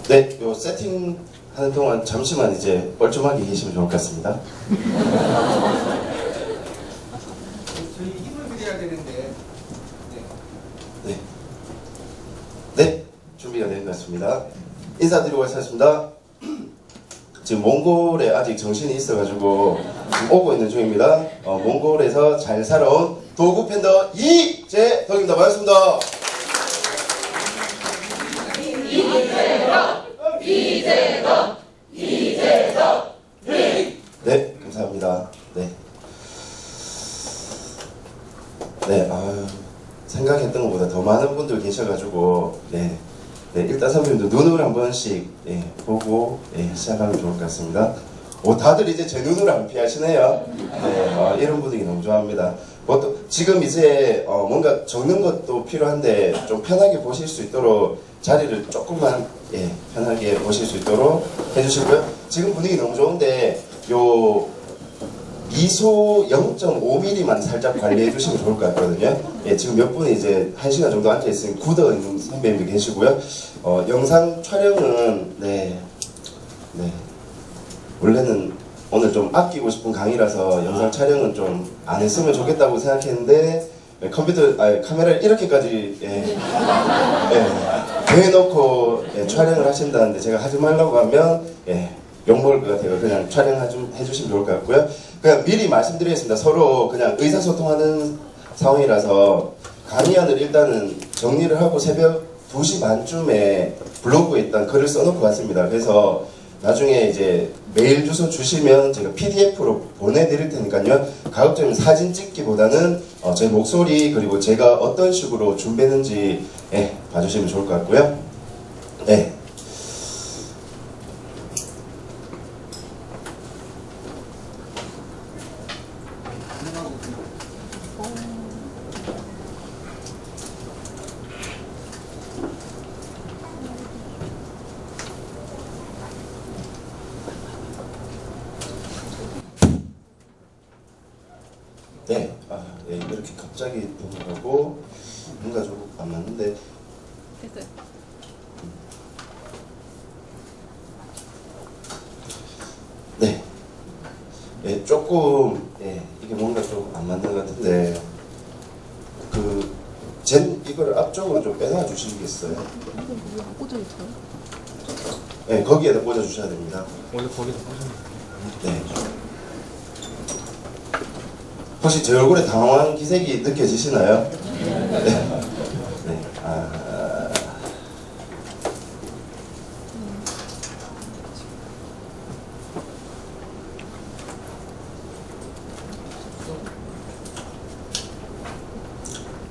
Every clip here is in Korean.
네, 요 세팅 하는 동안 잠시만 이제 뻘쭘하게 계시면 좋을 것 같습니다. 저희 힘을 드려야 되는데. 네. 네, 준비가 된 것 같습니다. 인사드리고 가겠습니다. 지금 몽골에 아직 정신이 있어가지고 지금 오고 있는 중입니다. 몽골에서 잘 살아온 도구 팬더 이재덕입니다. 반갑습니다. 이재덕. 네, 감사합니다. 네. 네, 생각했던 것보다 더 많은 분들 계셔가지고, 네. 네, 일단 선배님도 눈을 한 번씩 보고 시작하면 좋을 것 같습니다. 다들 이제 제 눈을 안 피하시네요. 네, 이런 분위기 너무 좋아합니다. 지금 이제 뭔가 적는 것도 필요한데 좀 편하게 보실 수 있도록 자리를 조금만 편하게 보실 수 있도록 해주시고요. 지금 분위기 너무 좋은데 요 미소 0.5mm만 살짝 관리해 주시면 좋을 것 같거든요. 지금 몇 분이 이제 1시간 정도 앉아있으니 굳어 있는 선배님도 계시고요. 영상 촬영은, 원래는 오늘 좀 아끼고 싶은 강의라서 영상 촬영은 좀 안 했으면 좋겠다고 생각했는데, 카메라를 이렇게까지, 대놓고 촬영을 하신다는데 제가 하지 말라고 하면, 욕먹을 것 같아요. 그냥 촬영해주시면 좋을 것 같고요. 그냥 미리 말씀드리겠습니다. 서로 그냥 의사소통하는 상황이라서 강의안을 일단은 정리를 하고 새벽 2시 반쯤에 블로그에 일단 글을 써놓고 왔습니다. 그래서 나중에 이제 메일 주소 주시면 제가 PDF로 보내드릴 테니까요. 가급적이면 사진 찍기보다는 제 목소리 그리고 제가 어떤 식으로 준비했는지 봐주시면 좋을 것 같고요. 네. 네, 이렇게 갑자기 넘어가고 뭔가 좀 안 맞는데 됐어요. 조금 이게 뭔가 좀 안 맞는 것 같은데 이걸 앞쪽으로 좀 빼놔 주시겠어요? 이거 왜 안 꽂아 있어요? 네, 거기에다 꽂아 주셔야 됩니다. 원래 거기다 꽂으면 네. 혹시 제 얼굴에 당황한 기색이 느껴지시나요? 네.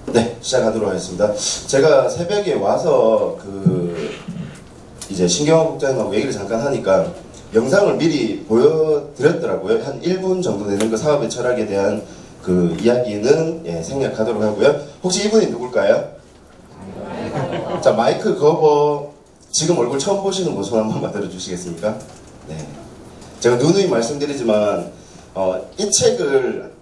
네, 시작하도록 하겠습니다. 제가 새벽에 와서 이제 신경환 국장님하고 얘기를 잠깐 하니까 영상을 미리 보여드렸더라고요. 한 1분 정도 되는 그 사업의 철학에 대한 그 이야기는 생략하도록 하고요. 혹시 이분이 누굴까요? 자, 마이크 거버 지금 얼굴 처음 보시는 분 손 한번 만들어 주시겠습니까? 네. 제가 누누이 말씀드리지만 이 책을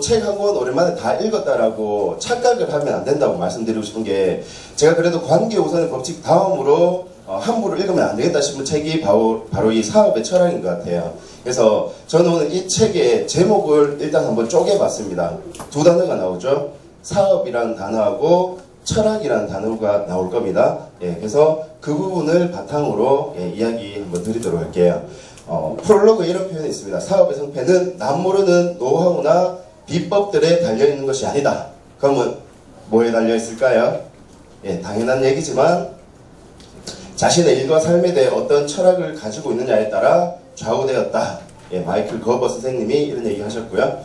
책 한 권 오랜만에 다 읽었다라고 착각을 하면 안 된다고 말씀드리고 싶은 게, 제가 그래도 관계우선의 법칙 다음으로 함부로 읽으면 안 되겠다 싶은 책이 바로 이 사업의 철학인 것 같아요. 그래서 저는 오늘 이 책의 제목을 일단 한번 쪼개봤습니다. 두 단어가 나오죠. 사업이라는 단어하고 철학이라는 단어가 나올 겁니다. 그래서 그 부분을 바탕으로 이야기 한번 드리도록 할게요. 프롤로그에 이런 표현이 있습니다. 사업의 성패는 남모르는 노하우나 비법들에 달려있는 것이 아니다. 그러면 뭐에 달려있을까요? 당연한 얘기지만 자신의 일과 삶에 대해 어떤 철학을 가지고 있느냐에 따라 좌우되었다. 마이클 거버 선생님이 이런 얘기 하셨고요.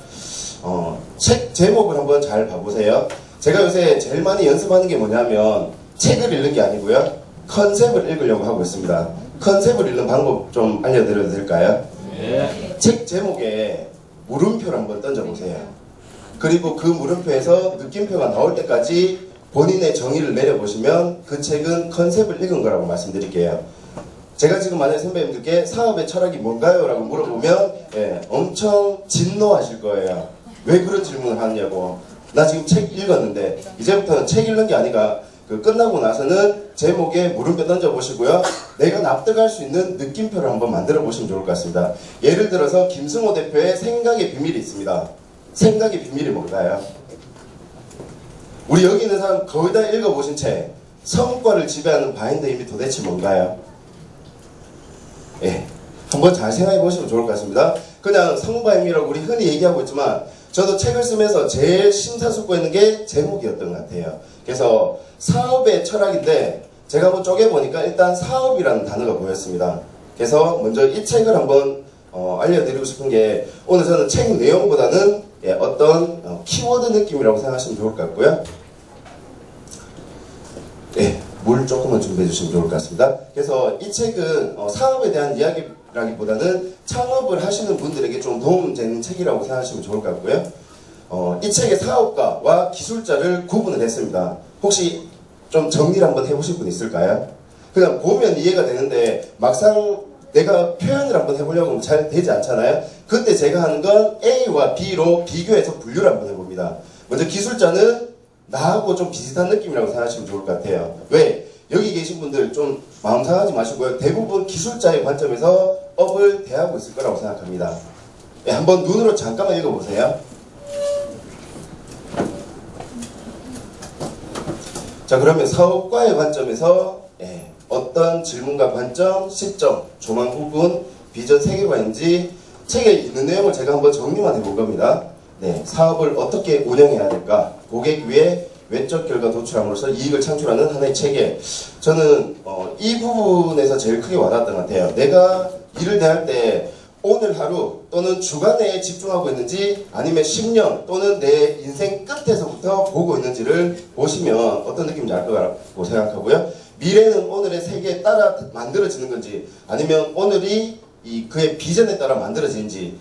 책 제목을 한번 잘 봐보세요. 제가 요새 제일 많이 연습하는 게 뭐냐면 책을 읽는 게 아니고요. 컨셉을 읽으려고 하고 있습니다. 컨셉을 읽는 방법 좀 알려드려도 될까요? 네. 책 제목에 물음표를 한번 던져보세요. 그리고 그 물음표에서 느낌표가 나올 때까지 본인의 정의를 내려보시면 그 책은 컨셉을 읽은 거라고 말씀드릴게요. 제가 지금 만약에 선배님들께 사업의 철학이 뭔가요? 라고 물어보면 엄청 진노하실 거예요. 왜 그런 질문을 하느냐고. 나 지금 책 읽었는데 이제부터는 책 읽는 게 아니라 그 끝나고 나서는 제목에 물음표 던져보시고요. 내가 납득할 수 있는 느낌표를 한번 만들어 보시면 좋을 것 같습니다. 예를 들어서 김승호 대표의 생각의 비밀이 있습니다. 생각의 비밀이 뭔가요? 우리 여기 있는 사람 거의 다 읽어보신 책 성과를 지배하는 바인드 힘이 도대체 뭔가요? 예, 한번 잘 생각해 보시면 좋을 것 같습니다. 그냥 성과의 힘이라고 우리 흔히 얘기하고 있지만 저도 책을 쓰면서 제일 심사숙고했는 게 제목이었던 것 같아요. 그래서 사업의 철학인데 제가 한번 쪼개보니까 일단 사업이라는 단어가 보였습니다. 그래서 먼저 이 책을 한번 알려드리고 싶은 게 오늘 저는 책 내용보다는 어떤 키워드 느낌이라고 생각하시면 좋을 것 같고요. 네, 물 조금만 준비해 주시면 좋을 것 같습니다. 그래서 이 책은 사업에 대한 이야기라기보다는 창업을 하시는 분들에게 좀 도움되는 책이라고 생각하시면 좋을 것 같고요. 이 책의 사업가와 기술자를 구분을 했습니다. 혹시 좀 정리를 한번 해보실 분 있을까요? 그냥 보면 이해가 되는데 막상 내가 표현을 한번 해보려고 하면 잘 되지 않잖아요. 그때 제가 하는 건 A와 B로 비교해서 분류를 한번 해봅니다. 먼저 기술자는 나하고 좀 비슷한 느낌이라고 생각하시면 좋을 것 같아요. 왜? 여기 계신 분들 좀 마음 상하지 마시고요. 대부분 기술자의 관점에서 업을 대하고 있을 거라고 생각합니다. 네, 한번 눈으로 잠깐만 읽어보세요. 자, 그러면 사업가의 관점에서 어떤 질문과 관점, 시점, 조망 부분, 비전 3개가인지 책에 있는 내용을 제가 한번 정리만 해볼 겁니다. 네, 사업을 어떻게 운영해야 될까? 고객 위에 외적 결과 도출함으로써 이익을 창출하는 하나의 체계. 저는 이 부분에서 제일 크게 와닿았던 것 같아요. 내가 일을 대할 때 오늘 하루 또는 주간에 집중하고 있는지 아니면 10년 또는 내 인생 끝에서부터 보고 있는지를 보시면 어떤 느낌인지 알 거라고 생각하고요. 미래는 오늘의 세계에 따라 만들어지는 건지 아니면 오늘이 그의 비전에 따라 만들어지는지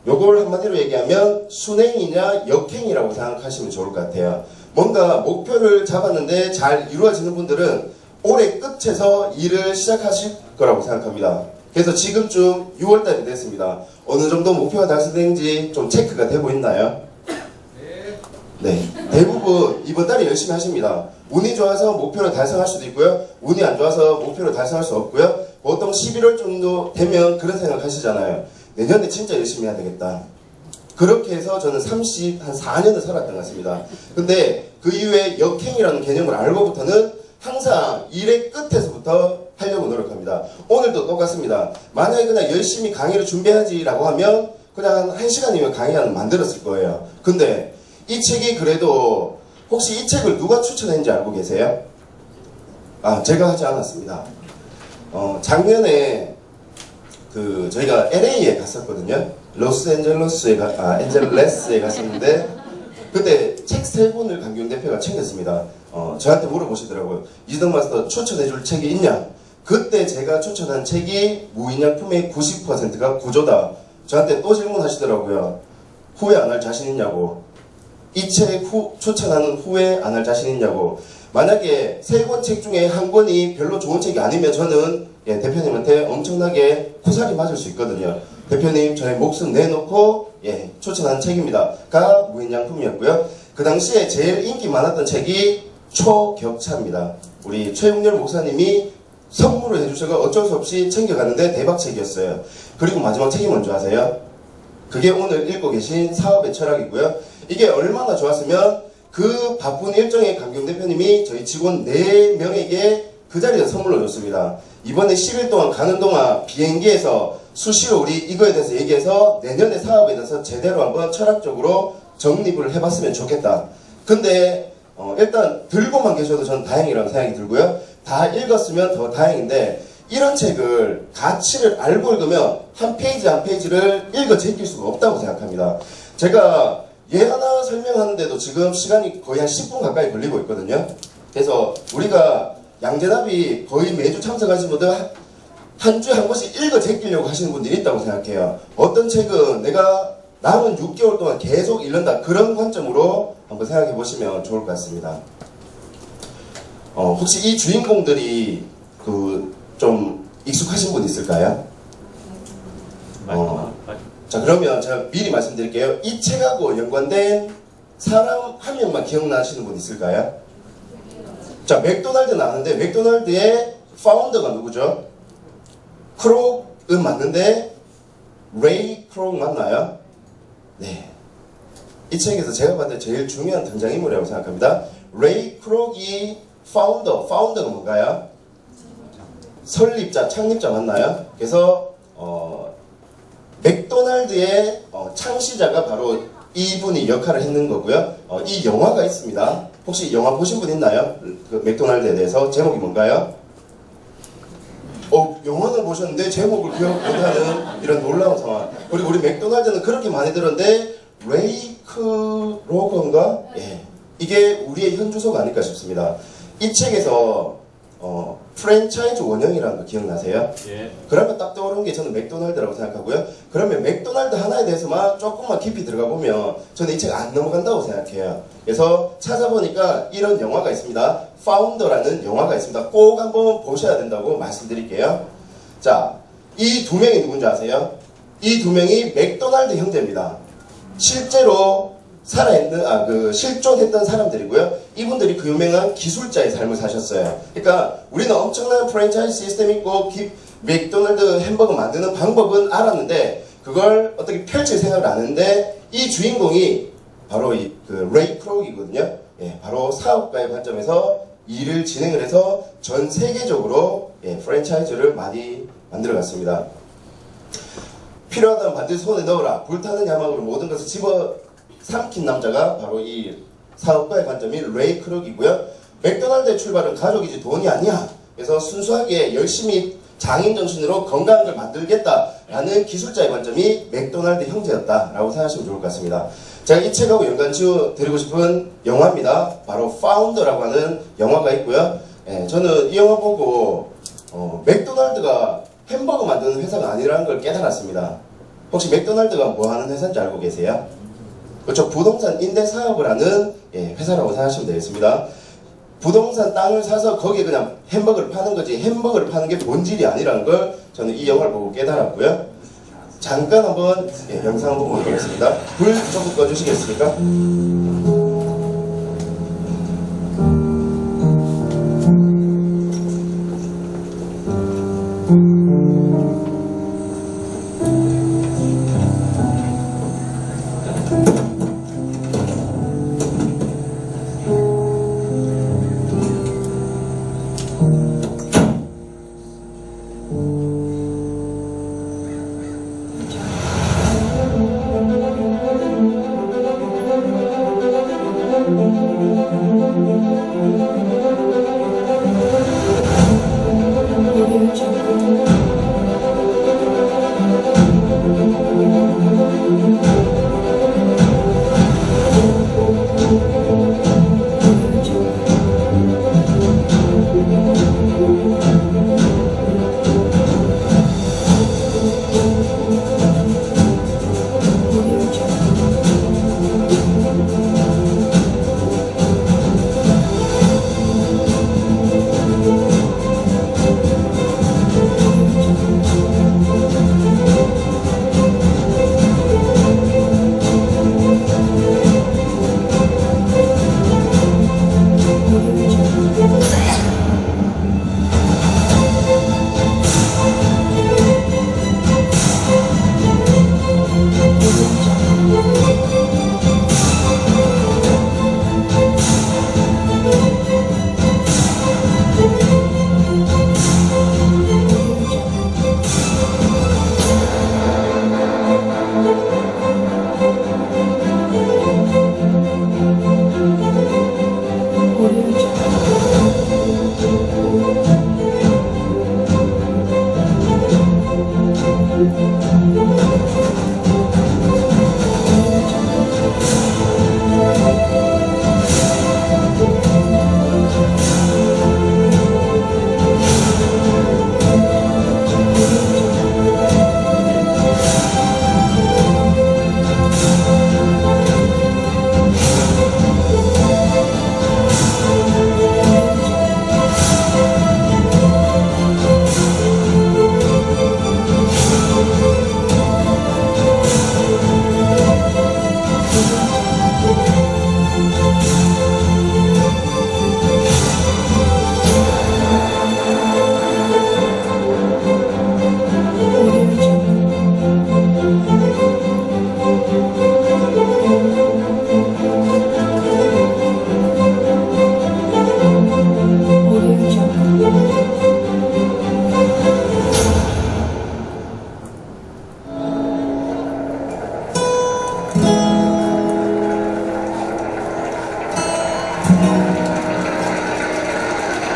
요걸 한마디로 얘기하면 순행이냐 역행이라고 생각하시면 좋을 것 같아요. 뭔가 목표를 잡았는데 잘 이루어지는 분들은 올해 끝에서 일을 시작하실 거라고 생각합니다. 그래서 지금쯤 6월달이 됐습니다. 어느 정도 목표가 달성되는지 좀 체크가 되고 있나요? 네. 대부분 이번 달에 열심히 하십니다. 운이 좋아서 목표를 달성할 수도 있고요. 운이 안 좋아서 목표를 달성할 수 없고요. 보통 11월 정도 되면 그런 생각 하시잖아요. 내년에 진짜 열심히 해야 되겠다. 그렇게 해서 저는 한 4년을 살았던 것 같습니다. 근데 그 이후에 역행이라는 개념을 알고부터는 항상 일의 끝에서부터 하려고 노력합니다. 오늘도 똑같습니다. 만약에 그냥 열심히 강의를 준비하지라고 하면 그냥 한 1시간이면 강의를 만들었을 거예요. 근데 이 책이 그래도 혹시 이 책을 누가 추천했는지 알고 계세요? 아, 제가 하지 않았습니다. 작년에 저희가 LA에 갔었거든요. 엔젤레스에 갔었는데 그때 책 3권을 강기훈 대표가 챙겼습니다. 저한테 물어보시더라고요. 이동 마스터 추천해줄 책이 있냐? 그때 제가 추천한 책이 무인양품의 90%가 구조다. 저한테 또 질문하시더라고요. 후회 안 할 자신 있냐고. 이 책 추천하는 후회 안 할 자신 있냐고. 만약에 3권 책 중에 한 권이 별로 좋은 책이 아니면 저는 대표님한테 엄청나게 쿠사리 맞을 수 있거든요. 대표님 저의 목숨 내놓고 추천한 책입니다. 가 무인양품이었고요. 그 당시에 제일 인기 많았던 책이 초격차입니다. 우리 최용렬 목사님이 선물을 해주셔서 어쩔 수 없이 챙겨갔는데 대박책이었어요. 그리고 마지막 책이 뭔지 아세요? 그게 오늘 읽고 계신 사업의 철학이고요. 이게 얼마나 좋았으면 그 바쁜 일정에 강경 대표님이 저희 직원 4명에게 그 자리에서 선물로 줬습니다. 이번에 10일 동안 가는 동안 비행기에서 수시로 우리 이거에 대해서 얘기해서 내년의 사업에 대해서 제대로 한번 철학적으로 정립을 해봤으면 좋겠다. 근데 일단 들고만 계셔도 저는 다행이라는 생각이 들고요. 다 읽었으면 더 다행인데 이런 책을 가치를 알고 읽으면 한 페이지 한 페이지를 읽어 제낄 수가 없다고 생각합니다. 제가 얘 하나 설명하는데도 지금 시간이 거의 한 10분 가까이 걸리고 있거든요. 그래서 우리가 양재답이 거의 매주 참석하시는 분들 한 주에 한 번씩 읽어 제끼려고 하시는 분들이 있다고 생각해요. 어떤 책은 내가 남은 6개월 동안 계속 읽는다. 그런 관점으로 한번 생각해 보시면 좋을 것 같습니다. 혹시 이 주인공들이 좀 익숙하신 분 있을까요? 자, 그러면 제가 미리 말씀드릴게요. 이 책하고 연관된 사람 한 명만 기억나시는 분 있을까요? 자, 맥도날드 나왔는데 맥도날드의 파운더가 누구죠? 크록은 맞는데 레이 크록 맞나요? 네. 이 책에서 제가 봤을 때 제일 중요한 등장인물이라고 생각합니다. 레이 크록이 파운더가 뭔가요? 설립자, 창립자 맞나요? 그래서 맥도날드의 창시자가 바로 이분이 역할을 했는 거고요. 이 영화가 있습니다. 혹시 영화 보신 분 있나요? 그 맥도날드에 대해서 제목이 뭔가요? 영화는 보셨는데 제목을 기억 못하는 이런 놀라운 상황. 그리고 우리 맥도날드는 그렇게 많이 들었는데 레이크로건가? 예, 이게 우리의 현주소가 아닐까 싶습니다. 이 책에서 프랜차이즈 원형이라는 거 기억나세요? 예. 그러면 딱 떠오르는 게 저는 맥도날드라고 생각하고요. 그러면 맥도날드 하나에 대해서만 조금만 깊이 들어가 보면 저는 이 책 안 넘어간다고 생각해요. 그래서 찾아보니까 이런 영화가 있습니다. 파운더라는 영화가 있습니다. 꼭 한번 보셔야 된다고 말씀드릴게요. 자, 이 두 명이 누군지 아세요? 이 두 명이 맥도날드 형제입니다. 실제로 살아있는, 실존했던 사람들이고요. 이분들이 그 유명한 기술자의 삶을 사셨어요. 그러니까 우리는 엄청난 프랜차이즈 시스템이 있고, 맥도날드 햄버거 만드는 방법은 알았는데, 그걸 어떻게 펼칠 생각을 안 했는데, 이 주인공이 바로 레이 크록이거든요. 예, 바로 사업가의 관점에서 일을 진행을 해서 전 세계적으로 프랜차이즈를 많이 만들어갔습니다. 필요하다면 반드시 손에 넣어라. 불타는 야망으로 모든 것을 집어 삼킨 남자가 바로 이 사업가의 관점인 레이 크록이고요. 맥도날드의 출발은 가족이지 돈이 아니야. 그래서 순수하게 열심히 장인 정신으로 건강한 걸 만들겠다라는 기술자의 관점이 맥도날드 형제였다라고 생각하시면 좋을 것 같습니다. 제가 이 책하고 연관지어 드리고 싶은 영화입니다. 바로 파운더라고 하는 영화가 있고요. 저는 이 영화 보고 맥도날드가 햄버거 만드는 회사가 아니라는 걸 깨달았습니다. 혹시 맥도날드가 뭐 하는 회사인지 알고 계세요? 그렇죠. 부동산 임대 사업을 하는 회사라고 생각하시면 되겠습니다. 부동산 땅을 사서 거기에 그냥 햄버거를 파는 거지 햄버거를 파는 게 본질이 아니라는 걸 저는 이 영화를 보고 깨달았고요. 잠깐 한번 영상 한번 보도록 하겠습니다. 불 조금 꺼주시겠습니까?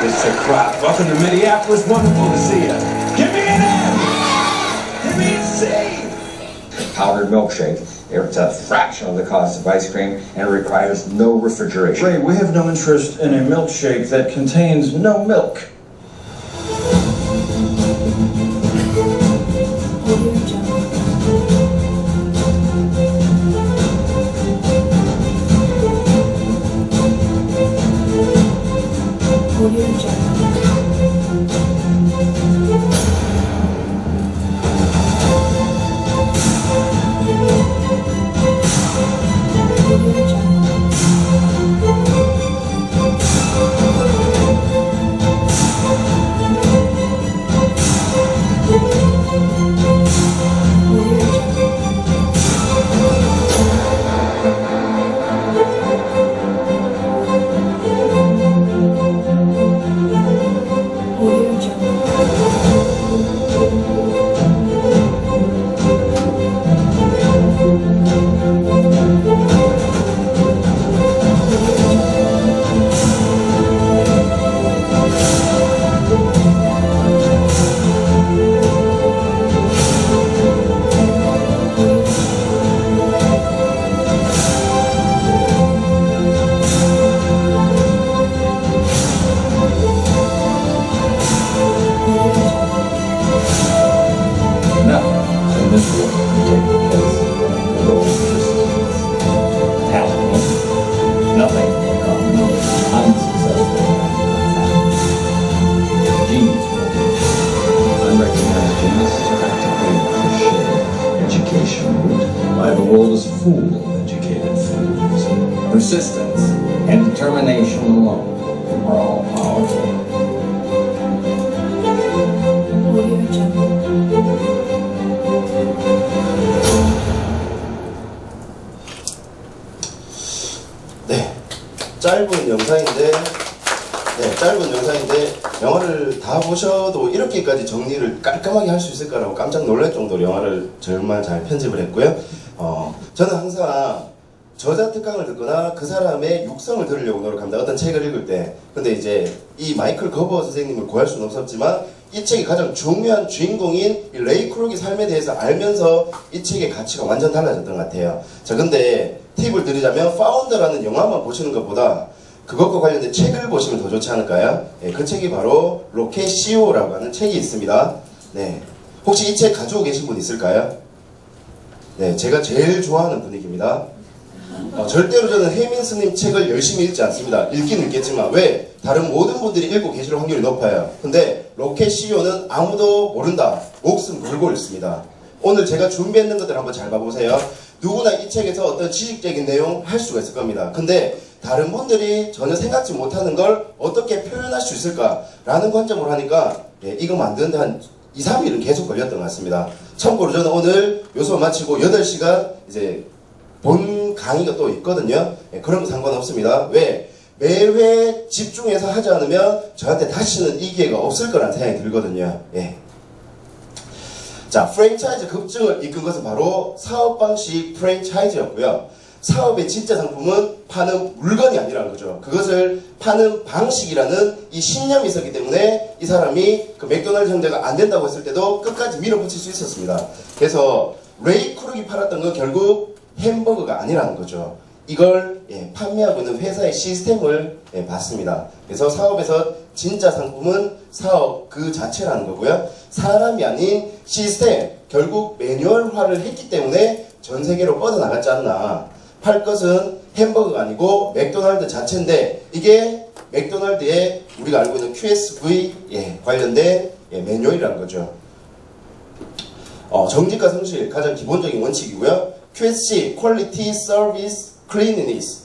It's a crowd. Welcome to Minneapolis. Wonderful to see you. Give me an M. Give me a C. Powdered milkshake. It's a fraction of the cost of ice cream and it requires no refrigeration. Ray, we have no interest in a milkshake that contains no milk. Persistence and determination alone are all powerful. 네, 짧은 영상인데 영화를 다 보셔도 이렇게까지 정리를 깔끔하게 할 수 있을까라고 깜짝 놀랄 정도로 영화를 정말 잘 편집을 했고요. 저는 항상 저자 특강을 듣거나 그 사람의 육성을 들으려고 노력합니다. 어떤 책을 읽을 때. 근데 이제 이 마이클 거버 선생님을 구할 수는 없었지만 이 책이 가장 중요한 주인공인 이 레이 크룩의 삶에 대해서 알면서 이 책의 가치가 완전 달라졌던 것 같아요. 자, 근데 팁을 드리자면 파운더라는 영화만 보시는 것보다 그것과 관련된 책을 보시면 더 좋지 않을까요? 네, 그 책이 바로 로켓시오라고 하는 책이 있습니다. 네, 혹시 이 책 가지고 계신 분 있을까요? 네, 제가 제일 좋아하는 분위기입니다. 절대로 저는 해민스님 책을 열심히 읽지 않습니다. 읽긴 읽겠지만 왜? 다른 모든 분들이 읽고 계실 확률이 높아요. 근데 로켓 CEO는 아무도 모른다. 목숨 걸고 읽습니다. 오늘 제가 준비했는 것들 한번 잘 봐보세요. 누구나 이 책에서 어떤 지식적인 내용 할 수가 있을 겁니다. 근데 다른 분들이 전혀 생각지 못하는 걸 어떻게 표현할 수 있을까라는 관점으로 하니까 이거 만드는데 한 2, 3일은 계속 걸렸던 것 같습니다. 참고로 저는 오늘 요소 마치고 8시간 이제 본 강의가 또 있거든요. 그런 거 상관없습니다. 왜? 매회 집중해서 하지 않으면 저한테 다시는 이 기회가 없을 거라는 생각이 들거든요. 예. 자, 프랜차이즈 급증을 이끈 것은 바로 사업 방식 프랜차이즈였고요. 사업의 진짜 상품은 파는 물건이 아니라는 거죠. 그것을 파는 방식이라는 이 신념이 있었기 때문에 이 사람이 그 맥도날드 형제가 안 된다고 했을 때도 끝까지 밀어붙일 수 있었습니다. 그래서 레이 크룩이 팔았던 건 결국 햄버거가 아니라는 거죠. 이걸 판매하고 있는 회사의 시스템을 봤습니다. 그래서 사업에서 진짜 상품은 사업 그 자체라는 거고요. 사람이 아닌 시스템, 결국 매뉴얼화를 했기 때문에 전 세계로 뻗어나갔지 않나. 팔 것은 햄버거가 아니고 맥도날드 자체인데 이게 맥도날드의 우리가 알고 있는 QSV 관련된 매뉴얼이라는 거죠. 정직과 성실 가장 기본적인 원칙이고요. QSC, Quality, Service, Cleanliness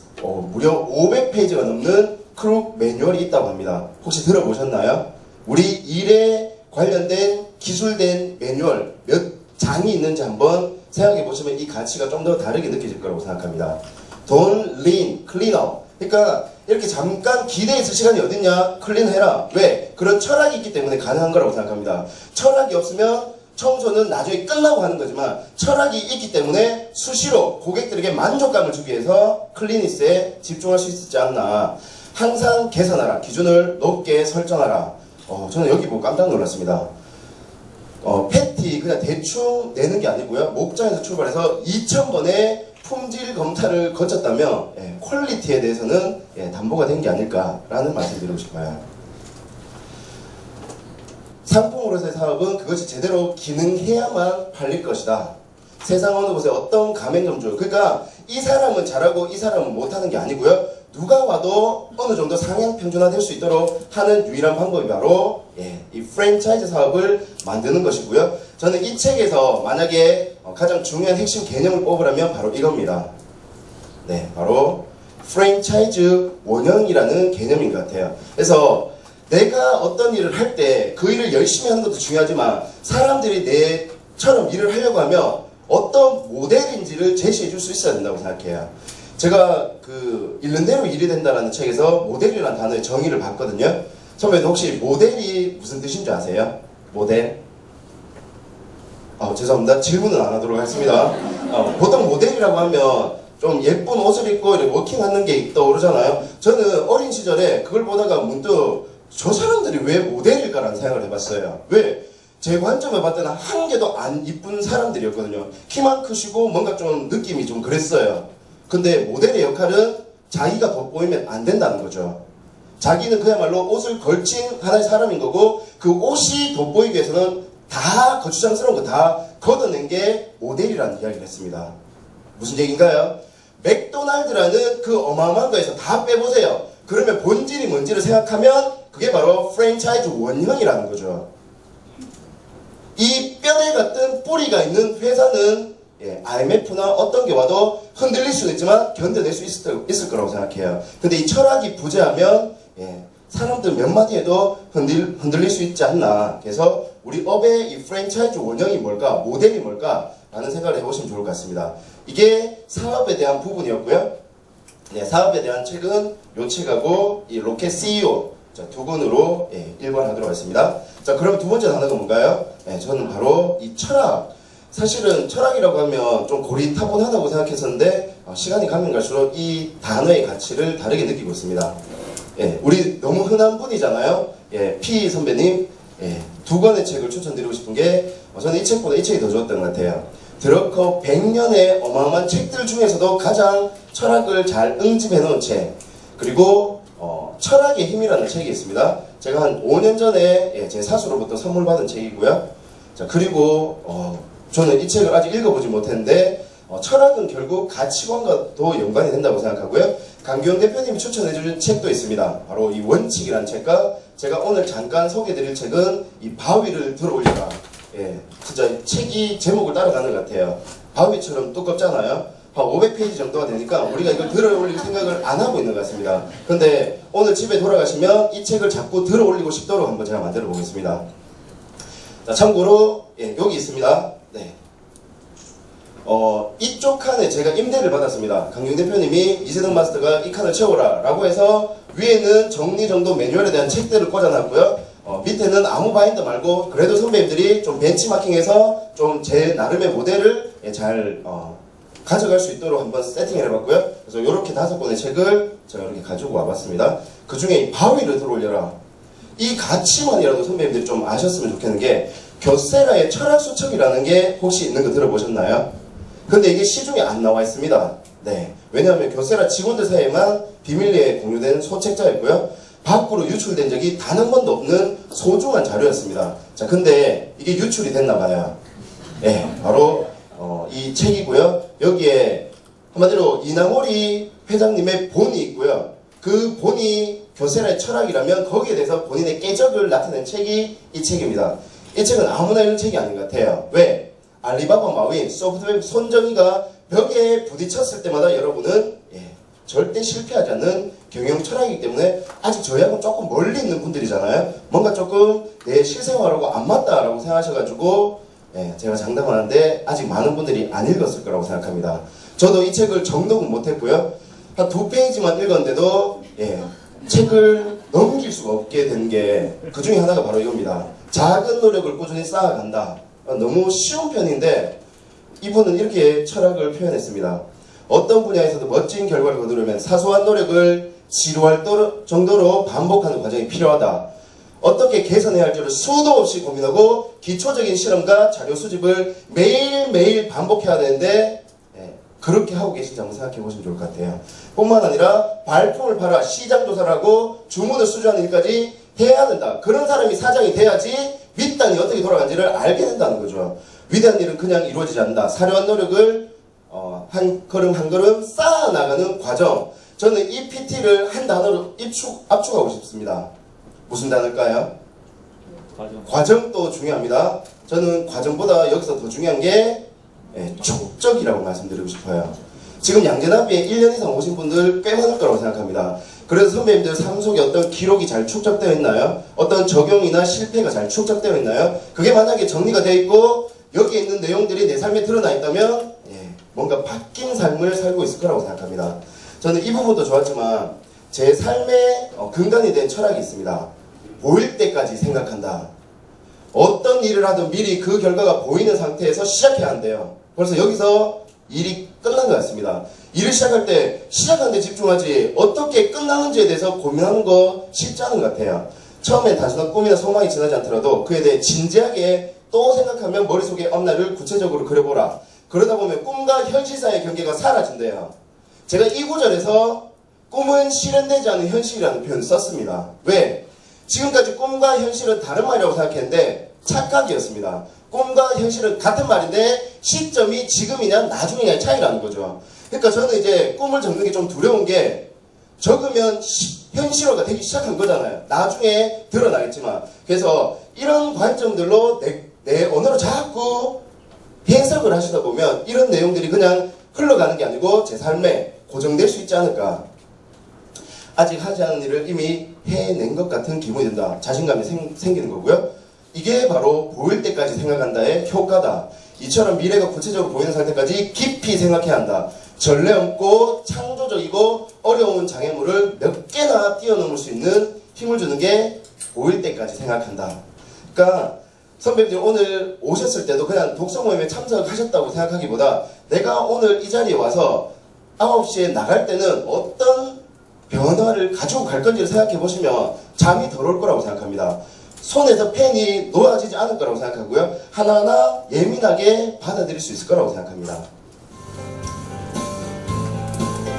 무려 500페이지가 넘는 크룩 매뉴얼이 있다고 합니다. 혹시 들어보셨나요? 우리 일에 관련된 기술된 매뉴얼 몇 장이 있는지 한번 생각해 보시면 이 가치가 좀 더 다르게 느껴질 거라고 생각합니다. Don't lean, clean up. 그러니까 이렇게 잠깐 기대에 있을 시간이 어딨냐? 클린해라. 왜? 그런 철학이 있기 때문에 가능한 거라고 생각합니다. 철학이 없으면 청소는 나중에 끝나고 하는 거지만 철학이 있기 때문에 수시로 고객들에게 만족감을 주기 위해서 클리니스에 집중할 수 있지 않나. 항상 개선하라. 기준을 높게 설정하라. 저는 여기 보고 깜짝 놀랐습니다. 패티 그냥 대충 내는 게 아니고요. 목장에서 출발해서 2,000번의 품질 검사를 거쳤다면 퀄리티에 대해서는 담보가 된 게 아닐까라는 말씀 드리고 싶어요. 상품으로서의 사업은 그것이 제대로 기능해야만 팔릴 것이다. 세상 어느 곳에 어떤 가맹점주, 그러니까 이 사람은 잘하고 이 사람은 못하는 게 아니고요. 누가 와도 어느 정도 상향 평준화될 수 있도록 하는 유일한 방법이 바로 이 프랜차이즈 사업을 만드는 것이고요. 저는 이 책에서 만약에 가장 중요한 핵심 개념을 뽑으라면 바로 이겁니다. 네, 바로 프랜차이즈 원형이라는 개념인 것 같아요. 그래서 내가 어떤 일을 할 때 그 일을 열심히 하는 것도 중요하지만 사람들이 내처럼 일을 하려고 하면 어떤 모델인지를 제시해 줄 수 있어야 된다고 생각해요. 제가 그 읽는 대로 일이 된다라는 책에서 모델이라는 단어의 정의를 봤거든요. 선배님 혹시 모델이 무슨 뜻인 줄 아세요? 모델? 죄송합니다. 질문은 안 하도록 하겠습니다. 보통 모델이라고 하면 좀 예쁜 옷을 입고 이렇게 워킹하는 게 떠오르잖아요. 저는 어린 시절에 그걸 보다가 문득 저 사람들이 왜 모델일까라는 생각을 해봤어요. 왜? 제 관점에 봤을 때는 한 개도 안 이쁜 사람들이었거든요. 키만 크시고 뭔가 좀 느낌이 좀 그랬어요. 근데 모델의 역할은 자기가 돋보이면 안 된다는 거죠. 자기는 그야말로 옷을 걸친 하나의 사람인 거고 그 옷이 돋보이기 위해서는 다 거추장스러운 거 다 걷어낸 게 모델이라는 이야기를 했습니다. 무슨 얘기인가요? 맥도날드라는 그 어마어마한 거에서 다 빼보세요. 그러면 본질이 뭔지를 생각하면 그게 바로 프랜차이즈 원형이라는 거죠. 이 뼈대 같은 뿌리가 있는 회사는 IMF나 어떤 게 와도 흔들릴 수는 있지만 견뎌낼 수 있을 거라고 생각해요. 근데 이 철학이 부재하면 사람들 몇 마디에도 흔들릴 수 있지 않나. 그래서 우리 업의 이 프랜차이즈 원형이 뭘까, 모델이 뭘까 라는 생각을 해보시면 좋을 것 같습니다. 이게 사업에 대한 부분이었고요. 사업에 대한 책은 요 책하고 이 로켓 CEO 두 권으로 1번 하도록 하겠습니다. 자, 그럼 두 번째 단어가 뭔가요? 저는 바로 이 철학. 사실은 철학이라고 하면 좀 고리타분하다고 생각했었는데 시간이 가면 갈수록 이 단어의 가치를 다르게 느끼고 있습니다. 우리 너무 흔한 분이잖아요. 피 선배님 두 권의 책을 추천드리고 싶은 게 저는 이 책보다 이 책이 더 좋았던 것 같아요. 드러커 100년의 어마어마한 책들 중에서도 가장 철학을 잘 응집해 놓은 책, 그리고 철학의 힘이라는 책이 있습니다. 제가 한 5년 전에 제 사수로부터 선물 받은 책이고요. 자, 그리고 저는 이 책을 아직 읽어보지 못했는데 철학은 결국 가치관과도 연관이 된다고 생각하고요. 강규영 대표님이 추천해주신 책도 있습니다. 바로 이 원칙이라는 책과 제가 오늘 잠깐 소개해드릴 책은 이 바위를 들어올려라. 진짜 책이 제목을 따라가는 것 같아요. 바위처럼 두껍잖아요. 한 500페이지 정도가 되니까 우리가 이걸 들어올릴 생각을 안 하고 있는 것 같습니다. 근데 오늘 집에 돌아가시면 이 책을 자꾸 들어올리고 싶도록 한번 제가 만들어 보겠습니다. 자, 참고로 여기 있습니다. 이쪽 칸에 제가 임대를 받았습니다. 강경 대표님이 이세동 마스터가 이 칸을 채워라 라고 해서 위에는 정리정돈 매뉴얼에 대한 책들을 꽂아놨고요. 밑에는 아무 바인더 말고 그래도 선배님들이 좀 벤치마킹해서 좀 제 나름의 모델을 잘 가져갈 수 있도록 한번 세팅을 해봤고요. 그래서 이렇게 5권의 책을 제가 이렇게 가지고 와봤습니다. 그 중에 이 바위를 들어올려라. 이 가치만이라도 선배님들이 좀 아셨으면 좋겠는 게 교세라의 철학수첩이라는 게 혹시 있는 거 들어보셨나요? 근데 이게 시중에 안 나와 있습니다. 왜냐하면 교세라 직원들 사이에만 비밀리에 공유된 소책자였고요. 밖으로 유출된 적이 단 한 번도 없는 소중한 자료였습니다. 자, 근데 이게 유출이 됐나 봐요. 바로 이 책이고요. 여기에 한마디로 이나모리 회장님의 본이 있고요. 그 본이 교세라의 철학이라면 거기에 대해서 본인의 깨적을 나타낸 책이 이 책입니다. 이 책은 아무나 읽는 책이 아닌 것 같아요. 왜? 알리바바 마윈, 소프트웨어 손정희가 벽에 부딪혔을 때마다 여러분은 절대 실패하지 않는 경영 철학이기 때문에 아직 저희하고는 조금 멀리 있는 분들이잖아요. 뭔가 조금 내 실생활하고 안 맞다라고 생각하셔가지고 제가 장담하는데 아직 많은 분들이 안 읽었을 거라고 생각합니다. 저도 이 책을 정독은 못했고요. 한 2페이지만 읽었는데도 책을 넘길 수가 없게 된 게 그 중에 하나가 바로 이겁니다. 작은 노력을 꾸준히 쌓아간다. 너무 쉬운 편인데 이분은 이렇게 철학을 표현했습니다. 어떤 분야에서도 멋진 결과를 거두려면 사소한 노력을 지루할 정도로 반복하는 과정이 필요하다. 어떻게 개선해야 할지를 수도 없이 고민하고 기초적인 실험과 자료 수집을 매일매일 반복해야 되는데 그렇게 하고 계신지 한번 생각해 보시면 좋을 것 같아요. 뿐만 아니라 발품을 팔아 시장 조사를 하고 주문을 수주하는 일까지 해야 된다. 그런 사람이 사장이 돼야지 밑단이 어떻게 돌아가는지를 알게 된다는 거죠. 위대한 일은 그냥 이루어지지 않는다. 사료한 노력을 한 걸음 한 걸음 쌓아나가는 과정. 저는 이 PT를 한 단어로 압축하고 싶습니다. 무슨 단어일까요? 과정도 중요합니다. 저는 과정보다 여기서 더 중요한 게 축적이라고 말씀드리고 싶어요. 지금 양재나비에 1년 이상 오신 분들 꽤 많을 거라고 생각합니다. 그래서 선배님들 삶 속에 어떤 기록이 잘 축적되어 있나요? 어떤 적용이나 실패가 잘 축적되어 있나요? 그게 만약에 정리가 되어 있고 여기에 있는 내용들이 내 삶에 드러나 있다면 뭔가 바뀐 삶을 살고 있을 거라고 생각합니다. 저는 이 부분도 좋았지만 제 삶의 근간이 된 철학이 있습니다. 보일 때까지 생각한다. 어떤 일을 하든 미리 그 결과가 보이는 상태에서 시작해야 한대요. 그래서 여기서 일이 끝난 것 같습니다. 일을 시작할 때 시작하는 데 집중하지 어떻게 끝나는지에 대해서 고민하는 거 쉽지 않은 것 같아요. 처음에 단순한 꿈이나 소망이 지나지 않더라도 그에 대해 진지하게 또 생각하면 머릿속에 앞날을 구체적으로 그려보라. 그러다 보면 꿈과 현실 사이의 경계가 사라진대요. 제가 이 구절에서 꿈은 실현되지 않은 현실이라는 표현을 썼습니다. 왜? 지금까지 꿈과 현실은 다른 말이라고 생각했는데 착각이었습니다. 꿈과 현실은 같은 말인데 시점이 지금이냐 나중이냐의 차이라는 거죠. 그러니까 저는 이제 꿈을 적는 게 좀 두려운 게 적으면 현실화가 되기 시작한 거잖아요. 나중에 드러나겠지만. 그래서 이런 관점들로 내 언어로 자꾸 해석을 하시다 보면 이런 내용들이 그냥 흘러가는 게 아니고 제 삶에 고정될 수 있지 않을까. 아직 하지 않은 일을 이미 해낸 것 같은 기분이 든다. 자신감이 생기는 거고요. 이게 바로 보일 때까지 생각한다의 효과다. 이처럼 미래가 구체적으로 보이는 상태까지 깊이 생각해야 한다. 전례 없고 창조적이고 어려운 장애물을 몇 개나 뛰어넘을 수 있는 힘을 주는 게 보일 때까지 생각한다. 그러니까 선배님들 오늘 오셨을 때도 그냥 독서 모임에 참석하셨다고 생각하기보다 내가 오늘 이 자리에 와서 9시에 나갈 때는 어떤 변화를 가지고 갈 건지를 생각해 보시면 잠이 덜 올 거라고 생각합니다. 손에서 펜이 놓아지지 않을 거라고 생각하고요. 하나하나 예민하게 받아들일 수 있을 거라고 생각합니다.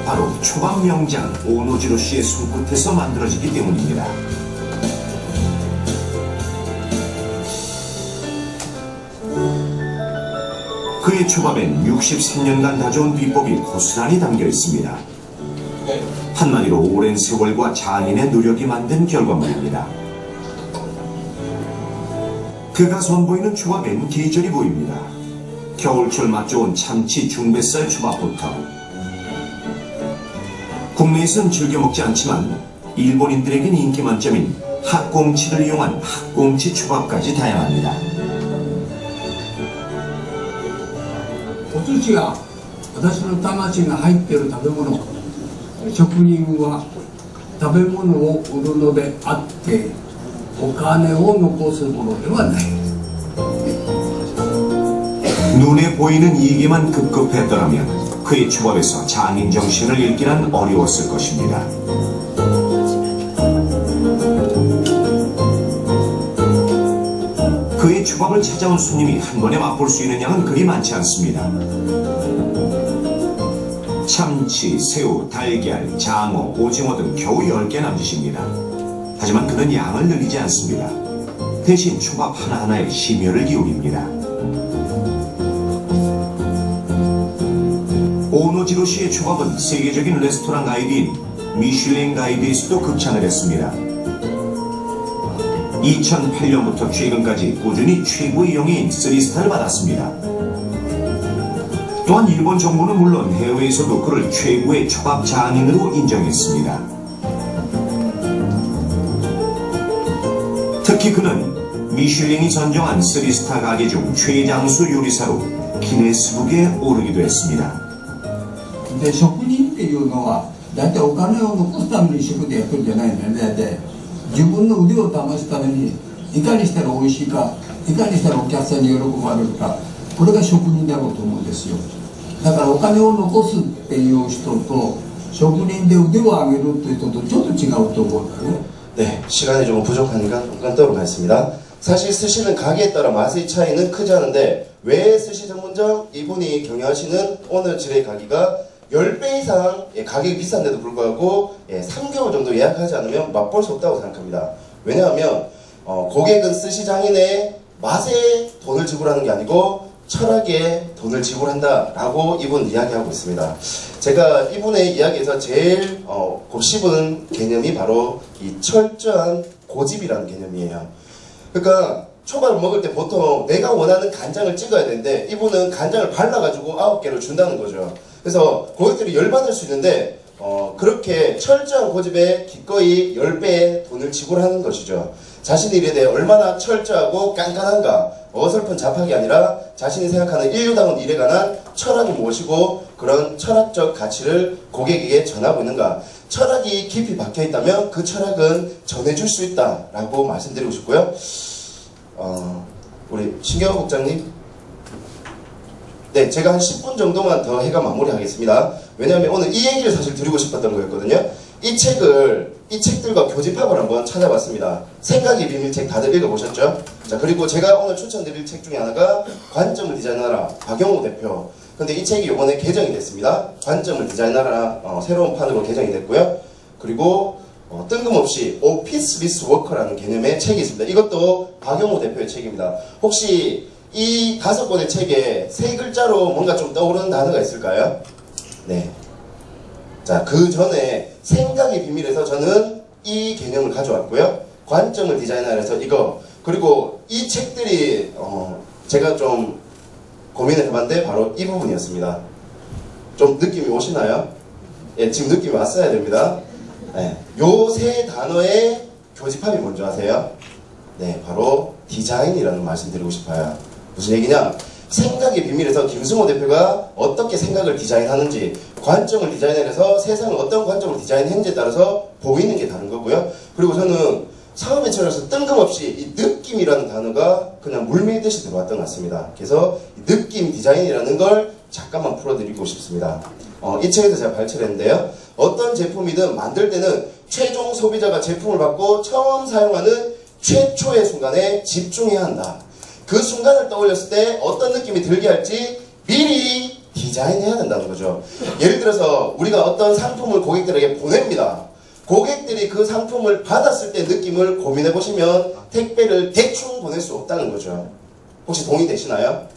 바로 초밥 명장 오노지로 씨의 손끝에서 만들어지기 때문입니다. 그의 초밥엔 63년간 다져온 비법이 고스란히 담겨 있습니다. 한마디로 오랜 세월과 장인의 노력이 만든 결과물입니다. 그가 선보이는 초밥엔 계절이 보입니다. 겨울철 맛 좋은 참치 중뱃살 초밥부터 국내에선 즐겨 먹지 않지만 일본인들에겐 인기 만점인 핫꽁치를 이용한 핫꽁치 초밥까지 다양합니다. お寿司が私の魂が入っている食べ物、職人は食べ物を売るのであってお金を残すものではない。 눈에 보이는 이익에만 급급했더라면 그의 초밥에서 장인 정신을 읽기란 어려웠을 것입니다. 그의 초밥을 찾아온 손님이 한 번에 맛볼 수 있는 양은 그리 많지 않습니다. 참치, 새우, 달걀, 장어, 오징어 등 겨우 10개 남짓입니다. 하지만 그는 양을 늘리지 않습니다. 대신 초밥 하나하나에 심혈을 기울입니다. 오노지로 씨의 초밥은 세계적인 레스토랑 가이드인 미슐랭 가이드에서도 극찬을 했습니다. 2008년부터 최근까지 꾸준히 최고의 영예인 3스타를 받았습니다. 또한 일본 정부는 물론 해외에서도 그를 최고의 초밥 장인으로 인정했습니다. 특히 그는 미슐랭이 선정한 3스타 가게 중 최장수 요리사로 기네스북에 오르기도 했습니다. で職人っていうのは大体お金を残すために仕事やってるんじゃないんだよね。で自分の腕を試すためにいかにしたら美味しいか、いかにしたらお客さんに喜ばれるか、これが職人だろうと思うんですよ。だからお金を残すっていう人と職人で腕を上げるという人とちょっと違うと思うんだね。 네, 시간이 조금 부족하니까 잠깐 떠오르겠습니다. 사실 스시는 가게에 따라 맛의 차이는 크지 않은데 왜 스시 전문점 이분이 경영하시는 오늘질의 가게가 10배 이상 가격이 비싼데도 불구하고 3개월 정도 예약하지 않으면 맛볼 수 없다고 생각합니다. 왜냐하면 고객은 스시 장인의 맛에 돈을 지불하는 게 아니고 철학에 돈을 지불한다라고 이분 이야기하고 있습니다. 제가 이분의 이야기에서 제일 곱씹은 개념이 바로 이 철저한 고집이라는 개념이에요. 그러니까 초밥을 먹을 때 보통 내가 원하는 간장을 찍어야 되는데 이분은 간장을 발라가지고 9개를 준다는 거죠. 그래서 고객들이 열받을 수 있는데 그렇게 철저한 고집에 기꺼이 10배의 돈을 지불하는 것이죠. 자신의 일에 대해 얼마나 철저하고 깐깐한가, 어설픈 잡학이 아니라 자신이 생각하는 인류다운 일에 관한 철학이 무엇이고 그런 철학적 가치를 고객에게 전하고 있는가. 철학이 깊이 박혀있다면 그 철학은 전해줄 수 있다라고 말씀드리고 싶고요. 우리 신경호 국장님, 네, 제가 한 10분 정도만 더 해가 마무리하겠습니다. 왜냐하면 오늘 이 얘기를 사실 드리고 싶었던 거였거든요. 이 책들과 교집합을 한번 찾아봤습니다. 생각의 비밀책 다들 읽어보셨죠? 자, 그리고 제가 오늘 추천드릴 책 중에 하나가 관점을 디자인하라, 박영호 대표. 근데 이 책이 이번에 개정이 됐습니다. 관점을 디자인하라, 새로운 판으로 개정이 됐고요. 그리고 뜬금없이 오피스 리스 워커라는 개념의 책이 있습니다. 이것도 박영호 대표의 책입니다. 혹시 이 5권의 책에 3글자로 뭔가 좀 떠오르는 단어가 있을까요? 네. 자, 그 전에 생각의 비밀에서 저는 이 개념을 가져왔고요. 관점을 디자인하래서 이거, 그리고 이 책들이 제가 좀 고민을 해봤는데 바로 이 부분이었습니다. 좀 느낌이 오시나요? 예, 지금 느낌이 왔어야 됩니다. 네. 요 3단어의 교집합이 뭔지 아세요? 네, 바로 디자인이라는 말씀 드리고 싶어요. 무슨 얘기냐? 생각의 비밀에서 김승호 대표가 어떻게 생각을 디자인하는지, 관점을 디자인해서 세상을 어떤 관점으로 디자인했는지에 따라서 보이는 게 다른 거고요. 그리고 저는 사업엔처에서 뜬금없이 이 느낌이라는 단어가 그냥 물밀듯이 들어왔던 것 같습니다. 그래서 이 느낌 디자인이라는 걸 잠깐만 풀어드리고 싶습니다. 이 책에서 제가 발췌를 했는데요. 어떤 제품이든 만들 때는 최종 소비자가 제품을 받고 처음 사용하는 최초의 순간에 집중해야 한다. 그 순간을 떠올렸을 때 어떤 느낌이 들게 할지 미리 디자인해야 된다는 거죠. 예를 들어서 우리가 어떤 상품을 고객들에게 보냅니다. 고객들이 그 상품을 받았을 때 느낌을 고민해 보시면 택배를 대충 보낼 수 없다는 거죠. 혹시 동의되시나요?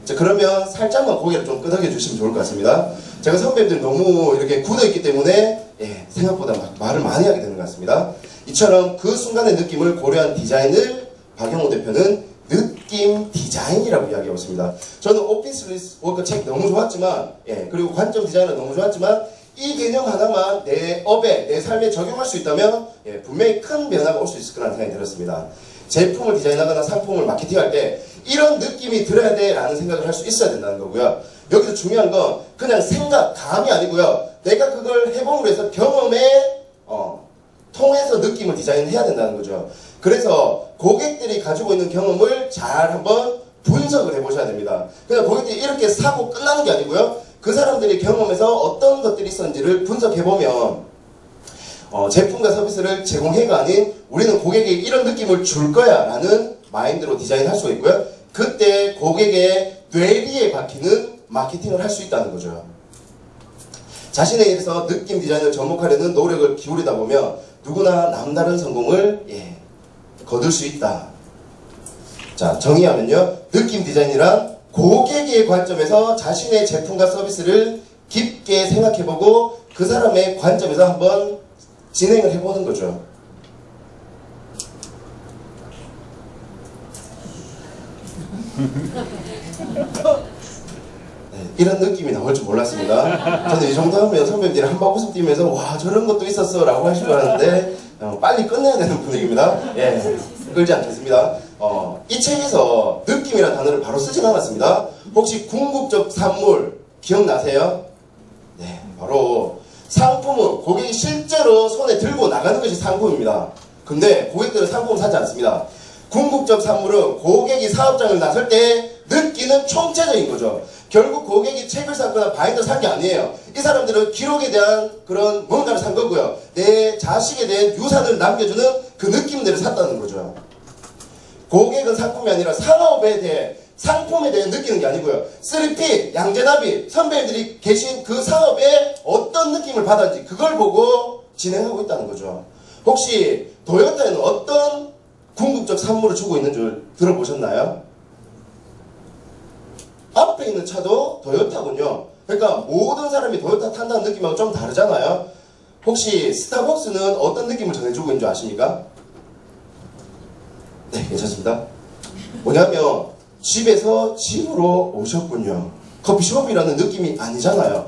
자, 그러면 살짝만 고개를 좀 끄덕여 주시면 좋을 것 같습니다. 제가 선배님들 너무 이렇게 굳어있기 때문에 생각보다 말을 많이 하게 되는 것 같습니다. 이처럼 그 순간의 느낌을 고려한 디자인을 박영호 대표는 느낌 디자인이라고 이야기하고 있습니다. 저는 오피스 리스 워커 책 너무 좋았지만, 그리고 관점 디자인은 너무 좋았지만, 이 개념 하나만 내 업에, 내 삶에 적용할 수 있다면 분명히 큰 변화가 올 수 있을 거라는 생각이 들었습니다. 제품을 디자인하거나 상품을 마케팅할 때 이런 느낌이 들어야 돼 라는 생각을 할 수 있어야 된다는 거고요. 여기서 중요한 건 그냥 생각, 감이 아니고요. 내가 그걸 해봄으로 해서 경험에 통해서 느낌을 디자인해야 된다는 거죠. 그래서 고객들이 가지고 있는 경험을 잘 한번 분석을 해보셔야 됩니다. 그냥 고객들이 이렇게 사고 끝나는 게 아니고요. 그 사람들이 경험에서 어떤 것들이 있었는지를 분석해보면 제품과 서비스를 제공해가 아닌 우리는 고객에게 이런 느낌을 줄 거야 라는 마인드로 디자인할 수가 있고요. 그때 고객의 뇌리에 박히는 마케팅을 할 수 있다는 거죠. 자신의 일에서 느낌 디자인을 접목하려는 노력을 기울이다 보면 누구나 남다른 성공을 거둘 수 있다. 자, 정의하면요. 느낌 디자인이란 고객의 관점에서 자신의 제품과 서비스를 깊게 생각해보고 그 사람의 관점에서 한번 진행을 해보는 거죠. 이런 느낌이 나올 줄 몰랐습니다. 저는 이 정도 하면 선배님들이 한방 웃음 띄면서 와 저런 것도 있었어 라고 하실 줄 알았는데 빨리 끝내야 되는 분위기입니다. 끌지 않겠습니다. 이 책에서 느낌이라는 단어를 바로 쓰진 않았습니다. 혹시 궁극적 산물 기억나세요? 네, 바로 상품은 고객이 실제로 손에 들고 나가는 것이 상품입니다. 근데 고객들은 상품을 사지 않습니다. 궁극적 산물은 고객이 사업장을 나설 때 느끼는 총체적인 거죠. 결국 고객이 책을 샀거나 바인더 산 게 아니에요. 이 사람들은 기록에 대한 그런 뭔가를 산 거고요. 내 자식에 대한 유산을 남겨주는 그 느낌들을 샀다는 거죠. 고객은 상품이 아니라 산업에 대해, 상품에 대해 느끼는 게 아니고요. 3P, 양재나비, 선배님들이 계신 그 사업에 어떤 느낌을 받았는지 그걸 보고 진행하고 있다는 거죠. 혹시 도요타에는 어떤 궁극적 산물을 주고 있는 줄 들어보셨나요? 앞에 있는 차도 도요타군요. 그러니까 모든 사람이 도요타 탄다는 느낌하고 좀 다르잖아요. 혹시 스타벅스는 어떤 느낌을 전해주고 있는 줄 아십니까? 네, 괜찮습니다. 뭐냐면 집에서 집으로 오셨군요. 커피숍이라는 느낌이 아니잖아요.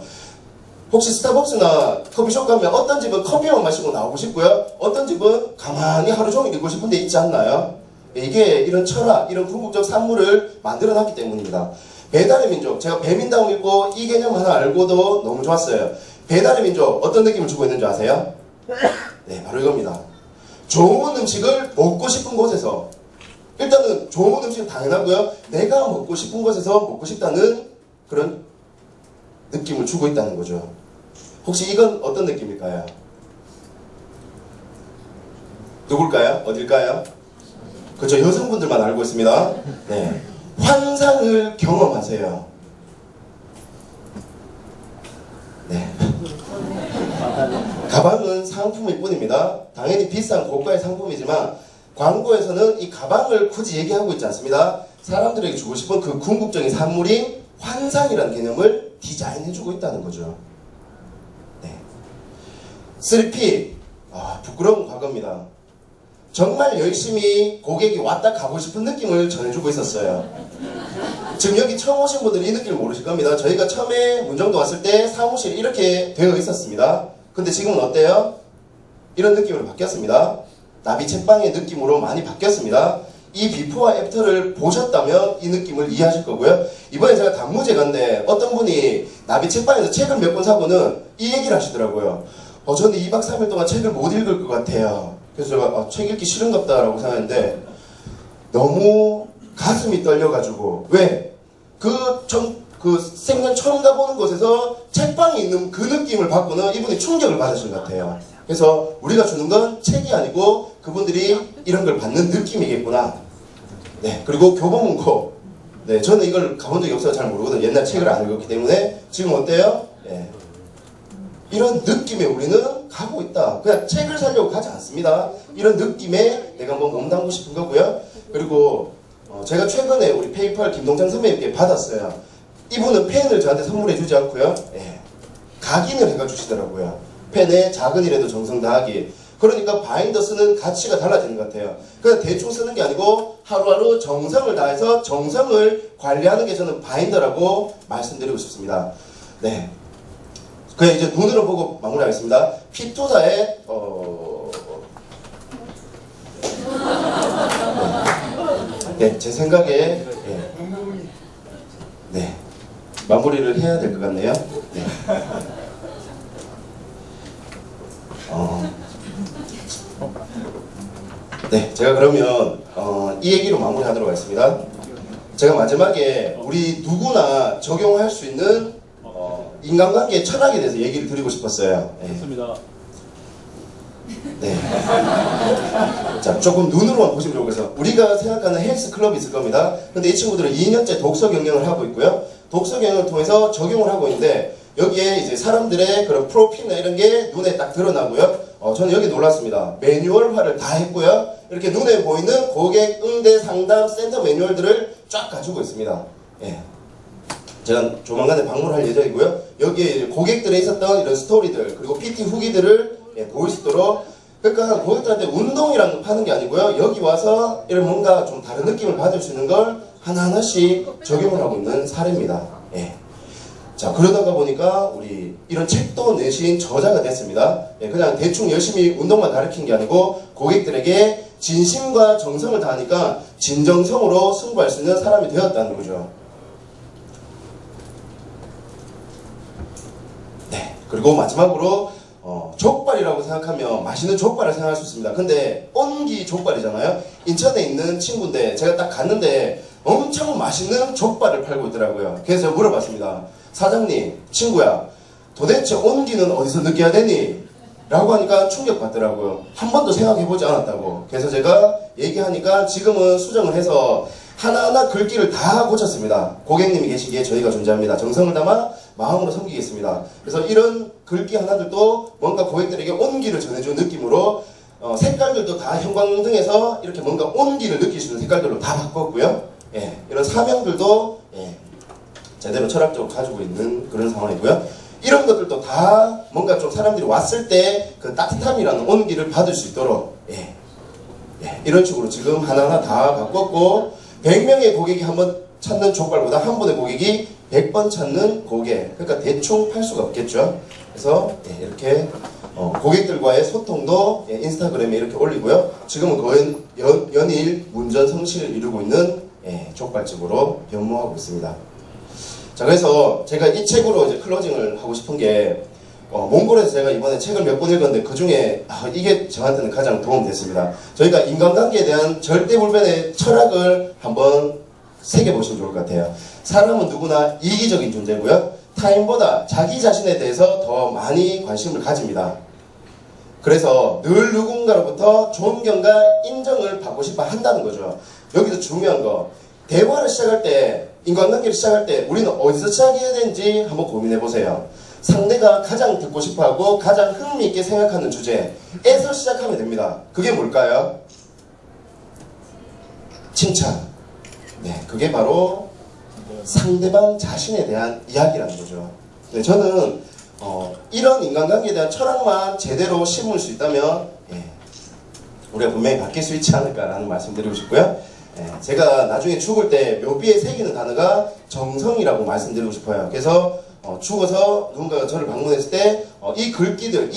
혹시 스타벅스나 커피숍 가면 어떤 집은 커피만 마시고 나오고 싶고요. 어떤 집은 가만히 하루 종일 있고 싶은 데 있지 않나요? 이게 이런 철학, 이런 궁극적 산물을 만들어놨기 때문입니다. 배달의 민족, 제가 배민다운 읽고 이 개념 하나 알고도 너무 좋았어요. 배달의 민족 어떤 느낌을 주고 있는 줄 아세요? 네, 바로 이겁니다. 좋은 음식을 먹고 싶은 곳에서, 일단은 좋은 음식은 당연하고요. 내가 먹고 싶은 곳에서 먹고 싶다는 그런 느낌을 주고 있다는 거죠. 혹시 이건 어떤 느낌일까요? 누굴까요? 어딜까요? 그렇죠. 여성분들만 알고 있습니다. 네. 환상을 경험하세요. 네. 가방은 상품일 뿐입니다. 당연히 비싼 고가의 상품이지만 광고에서는 이 가방을 굳이 얘기하고 있지 않습니다. 사람들에게 주고 싶은 그 궁극적인 산물인 환상이라는 개념을 디자인해주고 있다는 거죠. 네. 3P, 부끄러운 과거입니다. 정말 열심히 고객이 왔다 가고 싶은 느낌을 전해주고 있었어요. 지금 여기 처음 오신 분들이 이 느낌을 모르실 겁니다. 저희가 처음에 문정도 왔을 때 사무실이 이렇게 되어 있었습니다. 근데 지금은 어때요? 이런 느낌으로 바뀌었습니다. 나비 책방의 느낌으로 많이 바뀌었습니다. 이 비포와 애프터를 보셨다면 이 느낌을 이해하실 거고요. 이번에 제가 단무제가인데 어떤 분이 나비 책방에서 책을 몇 권 사고는 이 얘기를 하시더라고요. 저는 2박 3일 동안 책을 못 읽을 것 같아요. 그래서 제가 책 읽기 싫은갑다 라고 생각했는데 너무 가슴이 떨려가지고, 왜? 그 생전 처음 가보는 곳에서 책방이 있는 그 느낌을 받고는 이분이 충격을 받으신 것 같아요. 그래서 우리가 주는 건 책이 아니고 그분들이 이런 걸 받는 느낌이겠구나. 네, 그리고 교보문고. 네, 저는 이걸 가본 적이 없어서 잘 모르거든요. 옛날 책을 안 읽었기 때문에. 지금 어때요? 네. 이런 느낌에 우리는 가고 있다. 그냥 책을 사려고 가지 않습니다. 이런 느낌에 내가 한번 몸담고 싶은 거고요. 그리고 제가 최근에 우리 페이팔 김동찬 선배님께 받았어요. 이분은 펜을 저한테 선물해 주지 않고요. 각인을 해가 주시더라고요. 펜에 작은 일에도 정성 다하기. 그러니까 바인더 쓰는 가치가 달라지는 것 같아요. 그냥 대충 쓰는 게 아니고 하루하루 정성을 다해서 정성을 관리하는 게 저는 바인더라고 말씀드리고 싶습니다. 네. 그냥 이제 눈으로 보고 마무리하겠습니다. 피투사의 네, 제 생각에 네, 마무리를 해야 될 것 같네요. 네. 네, 제가 그러면 이 얘기로 마무리하도록 하겠습니다. 제가 마지막에 우리 누구나 적용할 수 있는 인간관계의 철학에 대해서 얘기를 드리고 싶었어요. 네. 좋습니다. 네. 자, 조금 눈으로만 보시면 좋겠어요. 우리가 생각하는 헬스 클럽이 있을 겁니다. 근데 이 친구들은 2년째 독서 경영을 하고 있고요. 독서 경영을 통해서 적용을 하고 있는데 여기에 이제 사람들의 그런 프로필이나 이런 게 눈에 딱 드러나고요. 저는 여기 놀랐습니다. 매뉴얼화를 다 했고요. 이렇게 눈에 보이는 고객 응대 상담 센터 매뉴얼들을 쫙 가지고 있습니다. 예. 제가 조만간에 방문할 예정이고요. 여기에 고객들에 있었던 이런 스토리들 그리고 PT 후기들을 보일 수 있도록, 그러니까 고객들한테 운동이랑 파는 게 아니고요. 여기 와서 이런 뭔가 좀 다른 느낌을 받을 수 있는 걸 하나하나씩 적용을 하고 있는 사례입니다. 예. 자, 그러다가 보니까 우리 이런 책도 내신 저자가 됐습니다. 예, 그냥 대충 열심히 운동만 가르친 게 아니고 고객들에게 진심과 정성을 다하니까 진정성으로 승부할 수 있는 사람이 되었다는 거죠. 네, 그리고 마지막으로 족발이라고 생각하면 맛있는 족발을 생각할 수 있습니다. 근데 온기 족발이잖아요. 인천에 있는 친구인데 제가 딱 갔는데 엄청 맛있는 족발을 팔고 있더라고요. 그래서 제가 물어봤습니다. 사장님, 친구야, 도대체 온기는 어디서 느껴야 되니? 라고 하니까 충격받더라고요. 한 번도 생각해보지 않았다고. 그래서 제가 얘기하니까 지금은 수정을 해서 하나하나 글귀를 다 고쳤습니다. 고객님이 계시기에 저희가 존재합니다. 정성을 담아 마음으로 섬기겠습니다. 그래서 이런 글귀 하나들도 뭔가 고객들에게 온기를 전해주는 느낌으로 색깔들도 다 형광등에서 이렇게 뭔가 온기를 느낄 수 있는 색깔들로 다 바꿨고요. 예, 이런 사명들도 제대로 철학적으로 가지고 있는 그런 상황이고요. 이런 것들도 다 뭔가 좀 사람들이 왔을 때 그 따뜻함이라는 온기를 받을 수 있도록 이런 식으로 지금 하나하나 다 바꿨고 100명의 고객이 한 번 찾는 족발보다 한 번의 고객이 100번 찾는 고객, 그러니까 대충 팔 수가 없겠죠. 그래서 이렇게 고객들과의 소통도 인스타그램에 이렇게 올리고요. 지금은 거의 연일 문전성시를 이루고 있는 족발집으로 변모하고 있습니다. 자, 그래서 제가 이 책으로 이제 클로징을 하고 싶은 게 몽골에서 제가 이번에 책을 몇 권 읽었는데 그 중에 이게 저한테는 가장 도움됐습니다. 저희가 인간관계에 대한 절대불변의 철학을 한번 새겨보시면 좋을 것 같아요. 사람은 누구나 이기적인 존재고요. 타인보다 자기 자신에 대해서 더 많이 관심을 가집니다. 그래서 늘 누군가로부터 존경과 인정을 받고 싶어 한다는 거죠. 여기서 중요한 거, 대화를 시작할 때, 인간관계를 시작할 때 우리는 어디서 시작해야 되는지 한번 고민해 보세요. 상대가 가장 듣고 싶어하고 가장 흥미있게 생각하는 주제에서 시작하면 됩니다. 그게 뭘까요? 칭찬. 네, 그게 바로 상대방 자신에 대한 이야기라는 거죠. 네, 저는 이런 인간관계에 대한 철학만 제대로 심을 수 있다면 우리가 분명히 바뀔 수 있지 않을까라는 말씀 드리고 싶고요. 제가 나중에 죽을 때 묘비에 새기는 단어가 정성이라고 말씀드리고 싶어요. 그래서 죽어서 누군가가 저를 방문했을 때 이 글귀들,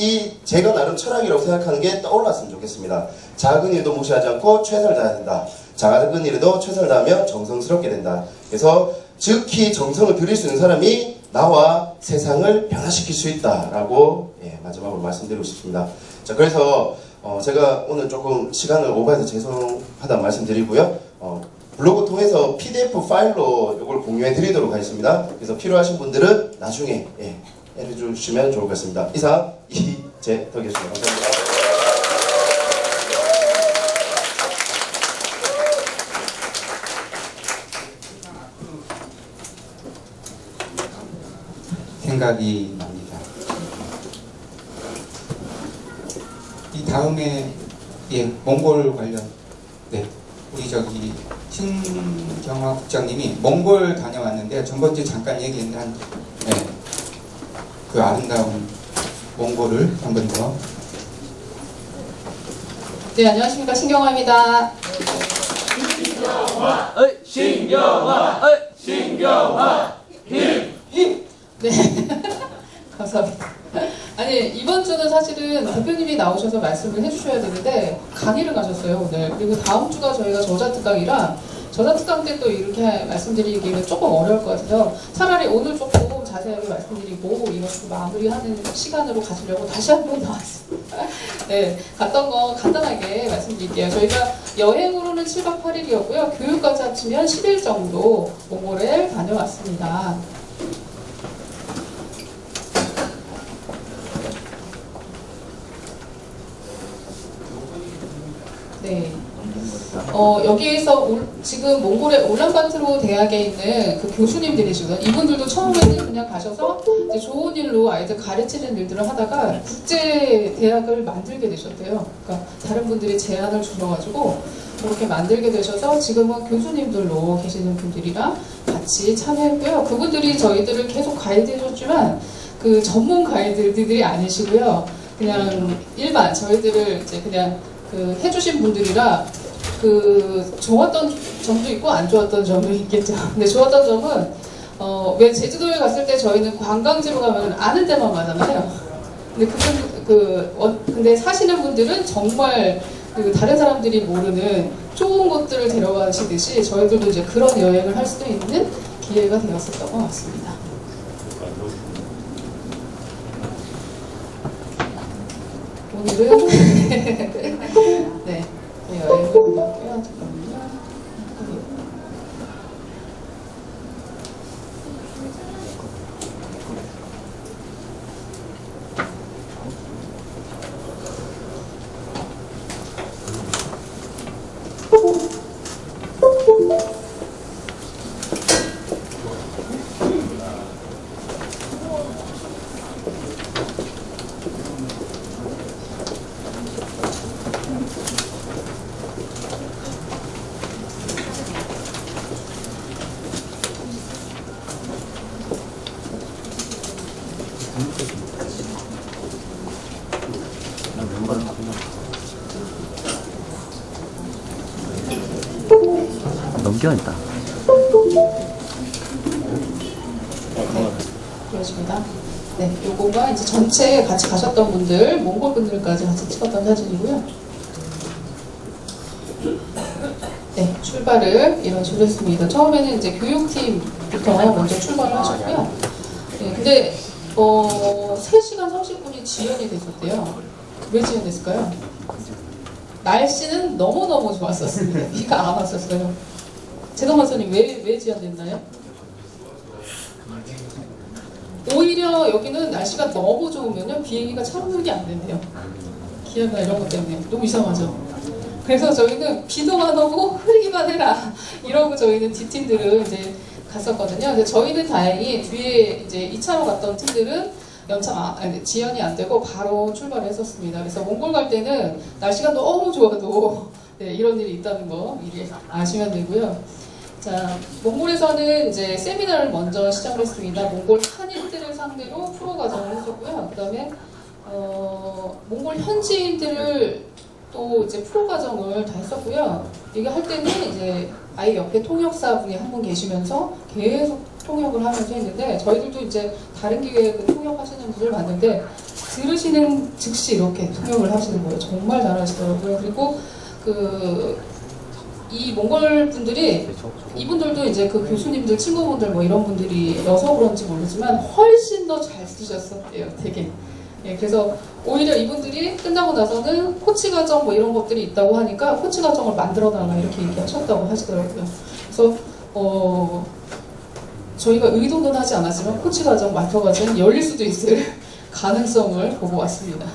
제가 나름 철학이라고 생각하는 게 떠올랐으면 좋겠습니다. 작은 일도 무시하지 않고 최선을 다해야 된다. 작은 일에도 최선을 다하면 정성스럽게 된다. 그래서 즉히 정성을 들일 수 있는 사람이 나와 세상을 변화시킬 수 있다라고 마지막으로 말씀드리고 싶습니다. 자, 그래서 제가 오늘 조금 시간을 오버해서 죄송하다는 말씀드리고요. 블로그 통해서 PDF 파일로 이걸 공유해 드리도록 하겠습니다. 그래서 필요하신 분들은 나중에 해주시면 좋을 것 같습니다. 이상 이재덕이었습니다. 감사합니다. 생각이 납니다. 이 다음에 몽골 관련 우리 신경화 국장님이 몽골 다녀왔는데 전번주에 잠깐 얘기했는데 그 아름다운 몽골을 한 번 더. 네, 안녕하십니까, 신경화입니다. 신경화 힘! 네. 감사합니다. 아니, 이번 주는 사실은 대표님이 나오셔서 말씀을 해주셔야 되는데 강의를 가셨어요, 오늘. 그리고 다음 주가 저희가 저자특강이라 저자특강 때 또 이렇게 말씀드리기는 조금 어려울 것 같아서 차라리 오늘 조금 자세하게 말씀드리고 이것을 마무리하는 시간으로 가시려고 다시 한 번 나왔습니다. 네, 갔던 거 간단하게 말씀드릴게요. 저희가 여행으로는 7박 8일이었고요. 교육까지 합치면 10일 정도 몽골에 다녀왔습니다. 네. 여기에서 지금 몽골의 울란바토르 대학에 있는 그 교수님들이시거든요. 이분들도 처음에는 그냥 가셔서 이제 좋은 일로 아이들 가르치는 일들을 하다가 국제 대학을 만들게 되셨대요. 그러니까 다른 분들이 제안을 주셔가지고 그렇게 만들게 되셔서 지금은 교수님들로 계시는 분들이랑 같이 참여했고요. 그분들이 저희들을 계속 가이드해줬지만 그 전문 가이드들이 아니시고요. 그냥 일반 저희들을 이제 그냥 그 해주신 분들이라 그 좋았던 점도 있고 안 좋았던 점도 있겠죠. 근데 좋았던 점은 왜 제주도에 갔을 때 저희는 관광지로 가면 아는 데만 가잖아요. 근데 근데 사시는 분들은 정말 그 다른 사람들이 모르는 좋은 곳들을 데려가시듯이 저희들도 이제 그런 여행을 할 수도 있는 기회가 되었었던 것 같습니다. 오늘은 네, 여행을 갔고요. 잠깐만요. 넘겨냈다. 보여줍니다. 네, 요거가 이제 전체 같이 가셨던 분들, 몽골 분들까지 같이 찍었던 사진이고요. 네, 출발을 이런 식으로 했습니다. 처음에는 이제 교육팀부터 먼저 출발을 하셨고요. 네, 근데 3시간 30분이 지연이 됐었대요. 왜 지연됐을까요? 날씨는 너무너무 좋았었습니다. 비가 안 왔었어요. 재동 박사님 왜 지연됐나요? 오히려 여기는 날씨가 너무 좋으면요 비행기가 착륙이 안 된대요. 기압이나 이런 것 때문에 너무 이상하죠. 그래서 저희는 비도 안 오고 흐리기만 해라 이러고 저희는 뒷팀들은 이제 갔었거든요. 근데 저희는 다행히 뒤에 이제 2차로 갔던 팀들은 지연이 안 되고 바로 출발을 했었습니다. 그래서 몽골 갈 때는 날씨가 너무 좋아도 네, 이런 일이 있다는 거 미리 아시면 되고요. 자, 몽골에서는 이제 세미나를 먼저 시작을 했습니다. 몽골 한인들을 상대로 프로 과정을 했었고요. 그 다음에 몽골 현지인들을 또 이제 프로 과정을 다 했었고요. 이게 할 때는 이제 아예 옆에 통역사분이 한 분 계시면서 계속 통역을 하면서 했는데 저희들도 이제 다른 기회에 그 통역하시는 분을 봤는데 들으시는 즉시 이렇게 통역을 하시는 거예요. 정말 잘하시더라고요. 그리고 이 몽골 분들이 이분들도 이제 그 교수님들 친구분들 뭐 이런 분들이여서 그런지 모르지만 훨씬 더 잘 쓰셨었대요. 되게. 예, 그래서 오히려 이분들이 끝나고 나서는 코치 과정 뭐 이런 것들이 있다고 하니까 코치 과정을 만들어 달라 이렇게 얘기하셨다고 하시더라고요. 그래서 저희가 의도는 하지 않았지만 코치 과정, 마터 과정 열릴 수도 있을 가능성을 보고 왔습니다.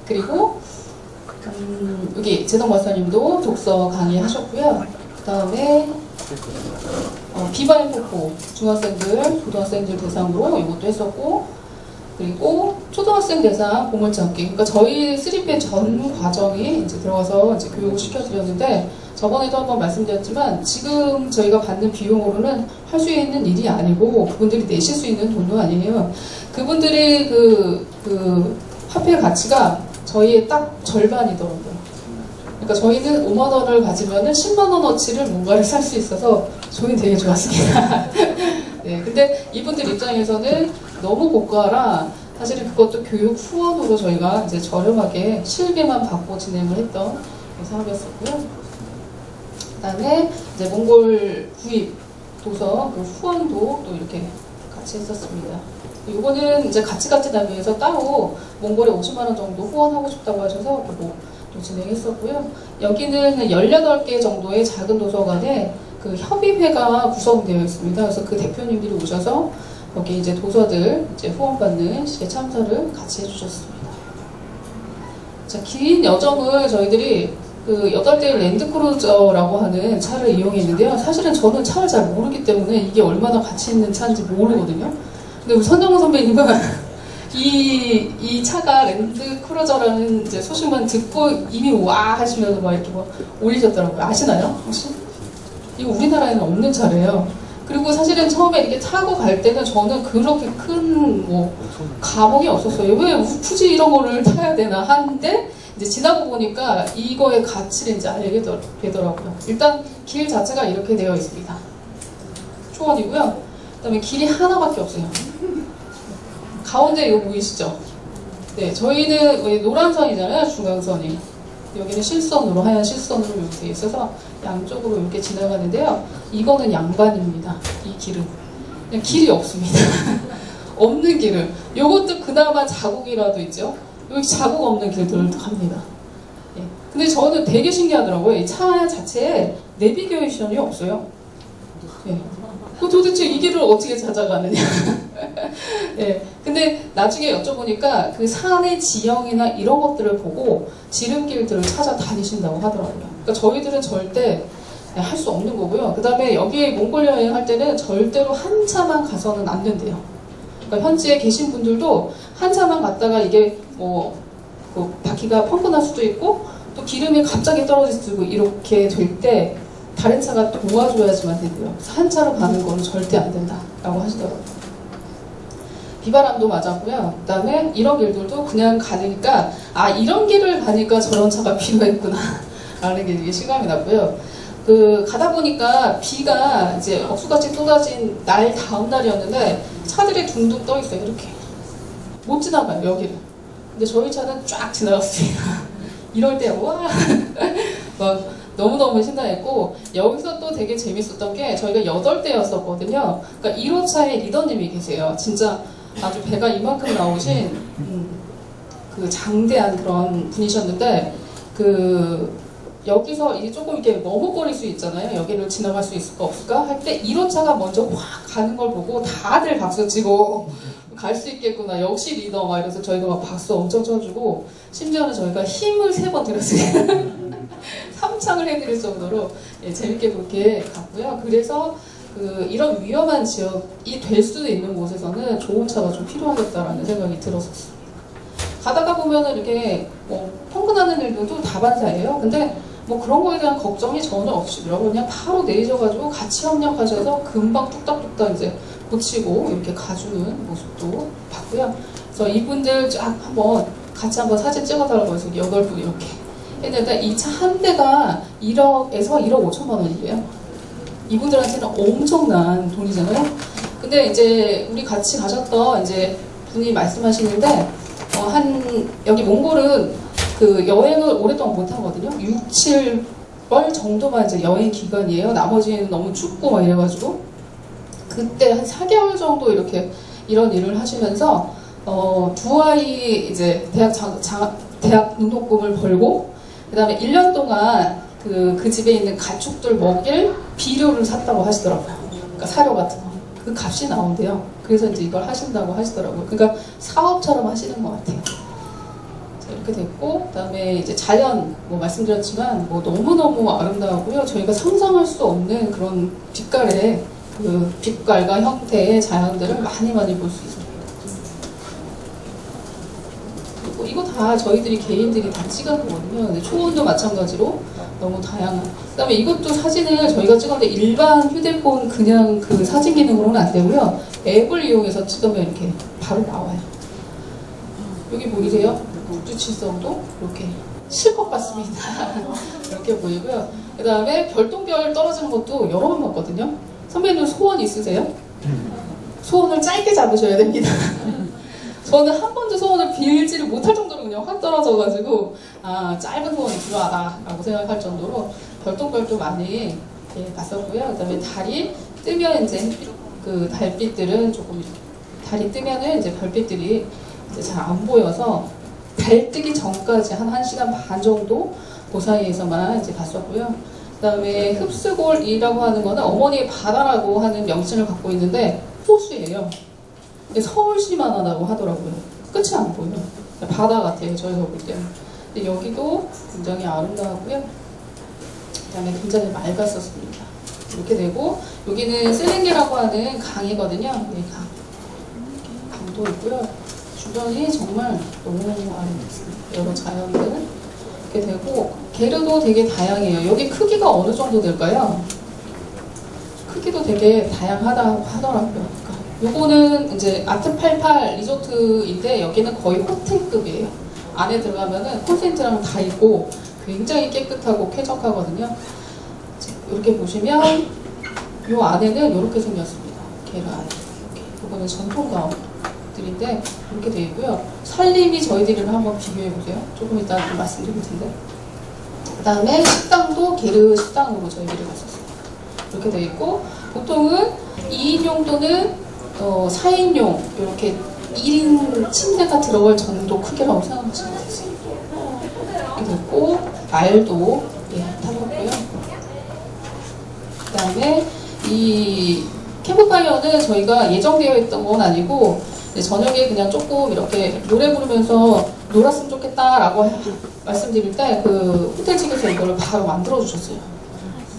그리고 여기 재동 박사님도 독서 강의하셨고요. 그 다음에 비바인 폭포 중학생들, 고등학생들 대상으로 이것도 했었고 그리고 초등학생 대상 보물찾기. 그러니까 저희 3배 전 과정이 이제 들어가서 이제 교육을 시켜드렸는데 저번에도 한번 말씀드렸지만 지금 저희가 받는 비용으로는 할 수 있는 일이 아니고 그분들이 내실 수 있는 돈도 아니에요. 그분들이 그 화폐 가치가 저희의 딱 절반이더라고요. 그러니까 저희는 5만 원을 가지면은 10만 원어치를 뭔가를 살 수 있어서 저희는 되게 좋았습니다. 네, 근데 이분들 입장에서는 너무 고가라 사실은 그것도 교육 후원으로 저희가 이제 저렴하게 실비만 받고 진행을 했던 사업이었었고요. 그다음에 이제 몽골 구입 도서 그 후원도 또 이렇게 같이 했었습니다. 이거는 이제 같이 나누어서 따로 몽골에 50만 원 정도 후원하고 싶다고 하셔서 그거 또 진행했었고요. 여기는 18개 정도의 작은 도서관에 그 협의회가 구성되어 있습니다. 그래서 그 대표님들이 오셔서 거기 이제 도서들 이제 후원받는 시에 참석을 같이 해주셨습니다. 자, 긴 여정을 저희들이 그 8대의 랜드크루저라고 하는 차를 이용했는데요. 사실은 저는 차를 잘 모르기 때문에 이게 얼마나 가치 있는 차인지 모르거든요. 근데 우리 선정훈 선배님은 이 차가 랜드크루저라는 이제 소식만 듣고 이미 와 하시면서 막 이렇게 막 올리셨더라고요. 아시나요? 혹시? 이거 우리나라에는 없는 차래요. 그리고 사실은 처음에 이렇게 타고 갈 때는 저는 그렇게 큰 뭐 감흥이 없었어요. 왜 굳이 이런 거를 타야 되나 하는데 이제 지나고 보니까 이거의 가치를 이제 알게 되더라고요. 일단 길 자체가 이렇게 되어 있습니다. 초원이고요. 그다음에 길이 하나밖에 없어요. 가운데 이거 보이시죠? 네, 저희는 왜 노란선이잖아요, 중앙선이. 여기는 실선으로, 하얀 실선으로 이렇게 돼 있어서 양쪽으로 이렇게 지나가는데요. 이거는 양반입니다. 이 길은. 그냥 길이 없습니다. 없는 길을. 요것도 그나마 자국이라도 있죠. 여기 자국 없는 길들을 갑니다. 예. 근데 저는 되게 신기하더라고요. 이 차 자체에 내비게이션이 없어요. 예. 도대체 이 길을 어떻게 찾아가느냐. 예. 근데 나중에 여쭤보니까 그 산의 지형이나 이런 것들을 보고 지름길들을 찾아다니신다고 하더라고요. 그러니까 저희들은 절대 할 수 없는 거고요. 그 다음에 여기에 몽골 여행할 때는 절대로 한 차만 가서는 안 된대요. 그러니까 현지에 계신 분들도 한 차만 갔다가 이게 그 바퀴가 펑크 날 수도 있고 또 기름이 갑자기 떨어지고 이렇게 될 때 다른 차가 도와줘야지만 된대요. 한 차로 가는 거는 절대 안 된다라고 하시더라고요. 비바람도 맞았고요. 그 다음에 이런 길들도 그냥 가니까 이런 길을 가니까 저런 차가 필요했구나 라는 게 되게 실감이 났고요. 그 가다 보니까 비가 이제 억수같이 쏟아진 날 다음 날이었는데 차들이 둥둥 떠 있어요. 이렇게 못 지나가요 여기를. 근데 저희 차는 쫙 지나갔습니다. 이럴 때 와 막 너무너무 신나했고 여기서 또 되게 재밌었던 게 저희가 8대였었거든요. 그러니까 1호차에 리더님이 계세요. 진짜 아주 배가 이만큼 나오신 그 장대한 그런 분이셨는데 그 여기서 이제 조금 이렇게 머뭇거릴 수 있잖아요. 여기를 지나갈 수 있을까 없을까 할 때 1호차가 먼저 확 가는 걸 보고 다들 박수 치고 갈 수 있겠구나. 역시 리더 막 이래서 저희가 막 박수 엄청 쳐주고 심지어는 저희가 힘을 3번 들였어요. 3창을 해드릴 정도로 예, 재밌게 그렇게 갔고요. 그래서 그 이런 위험한 지역이 될 수도 있는 곳에서는 좋은 차가 좀 필요하겠다라는 생각이 들었었어요. 가다가 보면은 이렇게 뭐 통근하는 일들도 다반사예요. 근데 뭐 그런 거에 대한 걱정이 전혀 없이더라고요. 그냥 바로 내리셔가지고 같이 협력하셔서 금방 뚝딱뚝딱 이제 고치고 이렇게 가주는 모습도 봤고요. 그래서 이분들 쫙 한번 같이 한번 사진 찍어달라고 해서 8분 이렇게 했는데 이 차 한 대가 1억에서 1억 5천만 원이에요. 이분들한테는 엄청난 돈이잖아요. 근데 이제 우리 같이 가셨던 이제 분이 말씀하시는데 여기 몽골은 그 여행을 오랫동안 못 하거든요. 6, 7월 정도만 이제 여행 기간이에요. 나머지는 너무 춥고 막 이래가지고 그때 한 4개월 정도 이렇게 이런 일을 하시면서 두 아이 이제 대학 등록금을 벌고 그다음에 1년 동안 그 집에 있는 가축들 먹일 비료를 샀다고 하시더라고요. 그러니까 사료 같은 거. 그 값이 나온대요. 그래서 이제 이걸 하신다고 하시더라고요. 그러니까 사업처럼 하시는 것 같아요. 자, 이렇게 됐고, 그다음에 이제 자연, 뭐 말씀드렸지만, 뭐 너무너무 아름다우고요. 저희가 상상할 수 없는 그런 빛깔의, 그 빛깔과 형태의 자연들을 많이 볼 수 있습니다. 그리고 이거 다 저희들이 개인들이 다 찍은 거거든요. 근데 초원도 마찬가지로 너무 다양한. 그다음에 이것도 사진을 저희가 찍었는데 일반 휴대폰 그냥 그 사진 기능으로는 안 되고요. 앱을 이용해서 찍으면 이렇게 바로 나와요. 여기 보이세요? 우주칠성도 이렇게 실컷 봤습니다. 이렇게 보이고요. 그다음에 별똥별 떨어지는 것도 여러 번 봤거든요. 선배님 소원 있으세요? 소원을 짧게 잡으셔야 됩니다. 저는 한 번도 소원을 빌지를 못할 정도로 그냥 확 떨어져가지고 짧은 소원이 필요하다라고 생각할 정도로 별똥별도 많이 봤었고요. 그다음에 달이 뜨면 이제 그 달빛들은 조금 이렇게 달이 뜨면은 이제 별빛들이 이제 잘 안 보여서 달 뜨기 전까지 한 1시간 반 정도 그 사이에서만 이제 봤었고요. 그다음에 흡수골이라고 하는 거는 어머니의 바다라고 하는 명칭을 갖고 있는데 호수예요. 서울시만 하다고 하더라고요. 끝이 안 보여요. 바다 같아요, 저희가 볼 때는. 근데 여기도 굉장히 아름다웠고요. 그 다음에 굉장히 맑았었습니다. 이렇게 되고, 여기는 셀렌게라고 하는 강이거든요. 네, 강도 있고요. 주변이 정말 너무 아름답습니다. 여러 자연들. 이렇게 되고, 게르도 되게 다양해요. 여기 크기가 어느 정도 될까요? 크기도 되게 다양하다고 하더라고요. 요거는 이제 아트88 리조트인데 여기는 거의 호텔급이에요. 안에 들어가면은 콘센트랑 다 있고 굉장히 깨끗하고 쾌적하거든요. 이렇게 보시면 요 안에는 이렇게 생겼습니다. 게르 안에. 요거는 전통 가옥들인데 이렇게 되어 있고요. 살림이 저희들이랑 한번 비교해 보세요. 조금 이따 좀 말씀드릴 텐데. 그 다음에 식당도 게르 식당으로 저희들이 갔었어요. 이렇게 되어 있고 보통은 2인용 또는 4인용 이렇게 1인 침대가 들어갈 정도 크기라고 생각하시면 되세요. 이렇게 됐고 말도 타봤고요. 그 다음에 이 캠프파이어는 저희가 예정되어 있던 건 아니고 저녁에 그냥 조금 이렇게 노래 부르면서 놀았으면 좋겠다라고 말씀드릴 때 그 호텔 측에서 이거를 바로 만들어 주셨어요.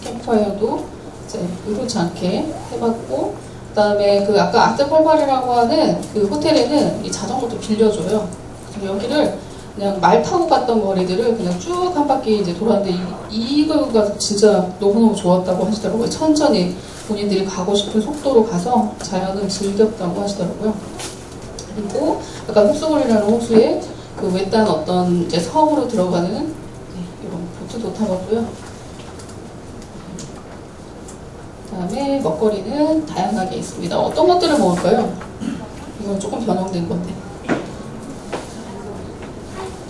캠프파이어도 이제 의도치 않게 해봤고 그 다음에 그 아까 아트88이라고 하는 그 호텔에는 이 자전거도 빌려줘요. 그래서 여기를 그냥 말 타고 갔던 거리들을 그냥 쭉 한 바퀴 이제 돌았는데 이거가 진짜 너무너무 좋았다고 하시더라고요. 천천히 본인들이 가고 싶은 속도로 가서 자연을 즐겼다고 하시더라고요. 그리고 아까 흡수골이라는 호수에 그 외딴 어떤 이제 섬으로 들어가는 이런 보트도 타봤고요. 그다음에 먹거리는 다양하게 있습니다. 어떤 것들을 먹을까요? 이건 조금 변형된 건데.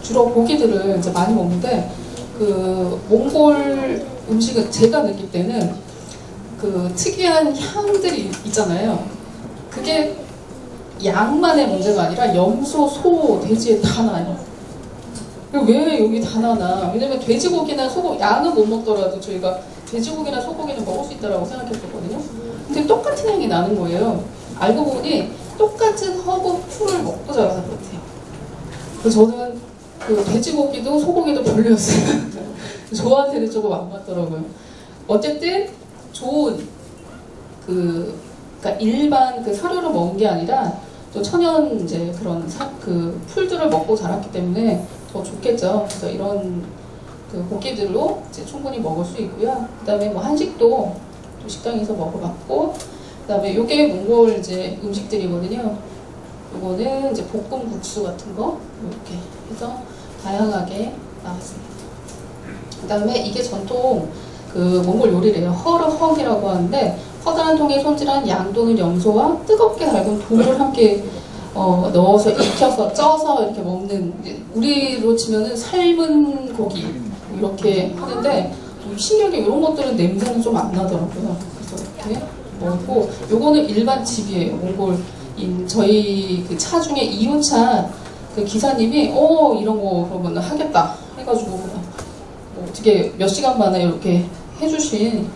주로 고기들을 이제 많이 먹는데 그 몽골 음식은 제가 느낄 때는 그 특이한 향들이 있잖아요. 그게 양만의 문제가 아니라 염소, 소, 돼지에 다 나요. 왜 여기 다 나나? 왜냐면 돼지고기나 소고기, 양은 못 먹더라도 저희가 돼지고기나 소고기는 먹을 수 있다라고 생각했었거든요. 근데 똑같은 향이 나는 거예요. 알고 보니 똑같은 허브 풀을 먹고 자라서 그렇대요. 그래서 저는 그 돼지고기도 소고기도 별로였어요. 저한테는 조금 안 맞더라고요. 어쨌든 좋은 그러니까 일반 그 사료를 먹은 게 아니라 또 천연 이제 그런 그 풀들을 먹고 자랐기 때문에 더 좋겠죠. 그래서 이런 그 고기들로 이제 충분히 먹을 수 있고요. 그다음에 뭐 한식도 또 식당에서 먹어봤고, 그다음에 요게 몽골 이제 음식들이거든요. 요거는 이제 볶음 국수 같은 거 이렇게 해서 다양하게 나왔습니다. 그다음에 이게 전통 그 몽골 요리래요. 허르헉이라고 하는데 커다란 통에 손질한 양 또는 염소와 뜨겁게 달군 돌을 함께 넣어서 익혀서 쪄서 이렇게 먹는, 우리로 치면은 삶은 고기 이렇게 하는데 신기하게 이런 것들은 냄새는 좀 안 나더라고요. 그래서 이렇게 먹고, 요거는 일반 집이에요. 몽골인 저희 그 차 중에 2호차 그 기사님이 이런 거 그러면 하겠다 해가지고 뭐 어떻게 몇 시간 만에 이렇게 해주신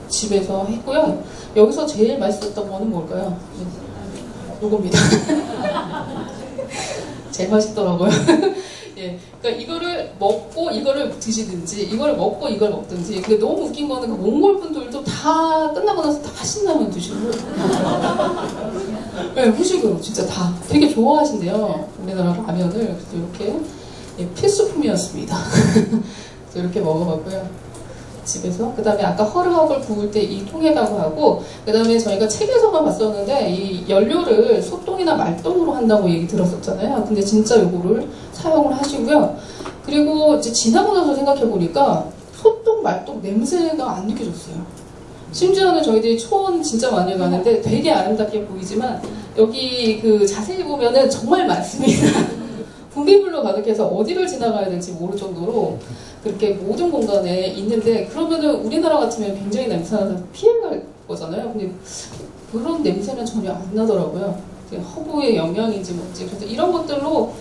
집에서 했고요. 여기서 제일 맛있었던 거는 뭘까요? 요겁니다. 제일 맛있더라고요. 예, 그러니까 이거를 먹고 이거를 드시든지, 이거를 먹고 이걸 먹든지. 근데 너무 웃긴 거는 그 몽골 분들도 다 끝나고 나서 다 신라면 드시고, 네, 후식으로 진짜 다 되게 좋아하신대요. 우리나라 라면을. 그래서 이렇게 필수품이었습니다. 그래서 이렇게 먹어봤고요. 집에서. 그 다음에 아까 허르헉을 구울 때 이 통에다가 하고, 그 다음에 저희가 책에서만 봤었는데 이 연료를 소똥이나 말똥으로 한다고 얘기 들었었잖아요. 근데 진짜 요거를 사용을 하시고요. 그리고 이제 지나고 나서 생각해보니까 소똥, 말똥 냄새가 안 느껴졌어요. 심지어는 저희들이 초원 진짜 많이 가는데 되게 아름답게 보이지만 여기 그 자세히 보면은 정말 많습니다. 분비물로 가득해서 어디를 지나가야 될지 모를 정도로 그렇게 모든 공간에 있는데, 그러면은 우리나라 같으면 굉장히 냄새나서 피해갈 거잖아요. 근데 그런 냄새는 전혀 안 나더라고요. 허브의 영향인지 뭔지. 그래서 이런 것들로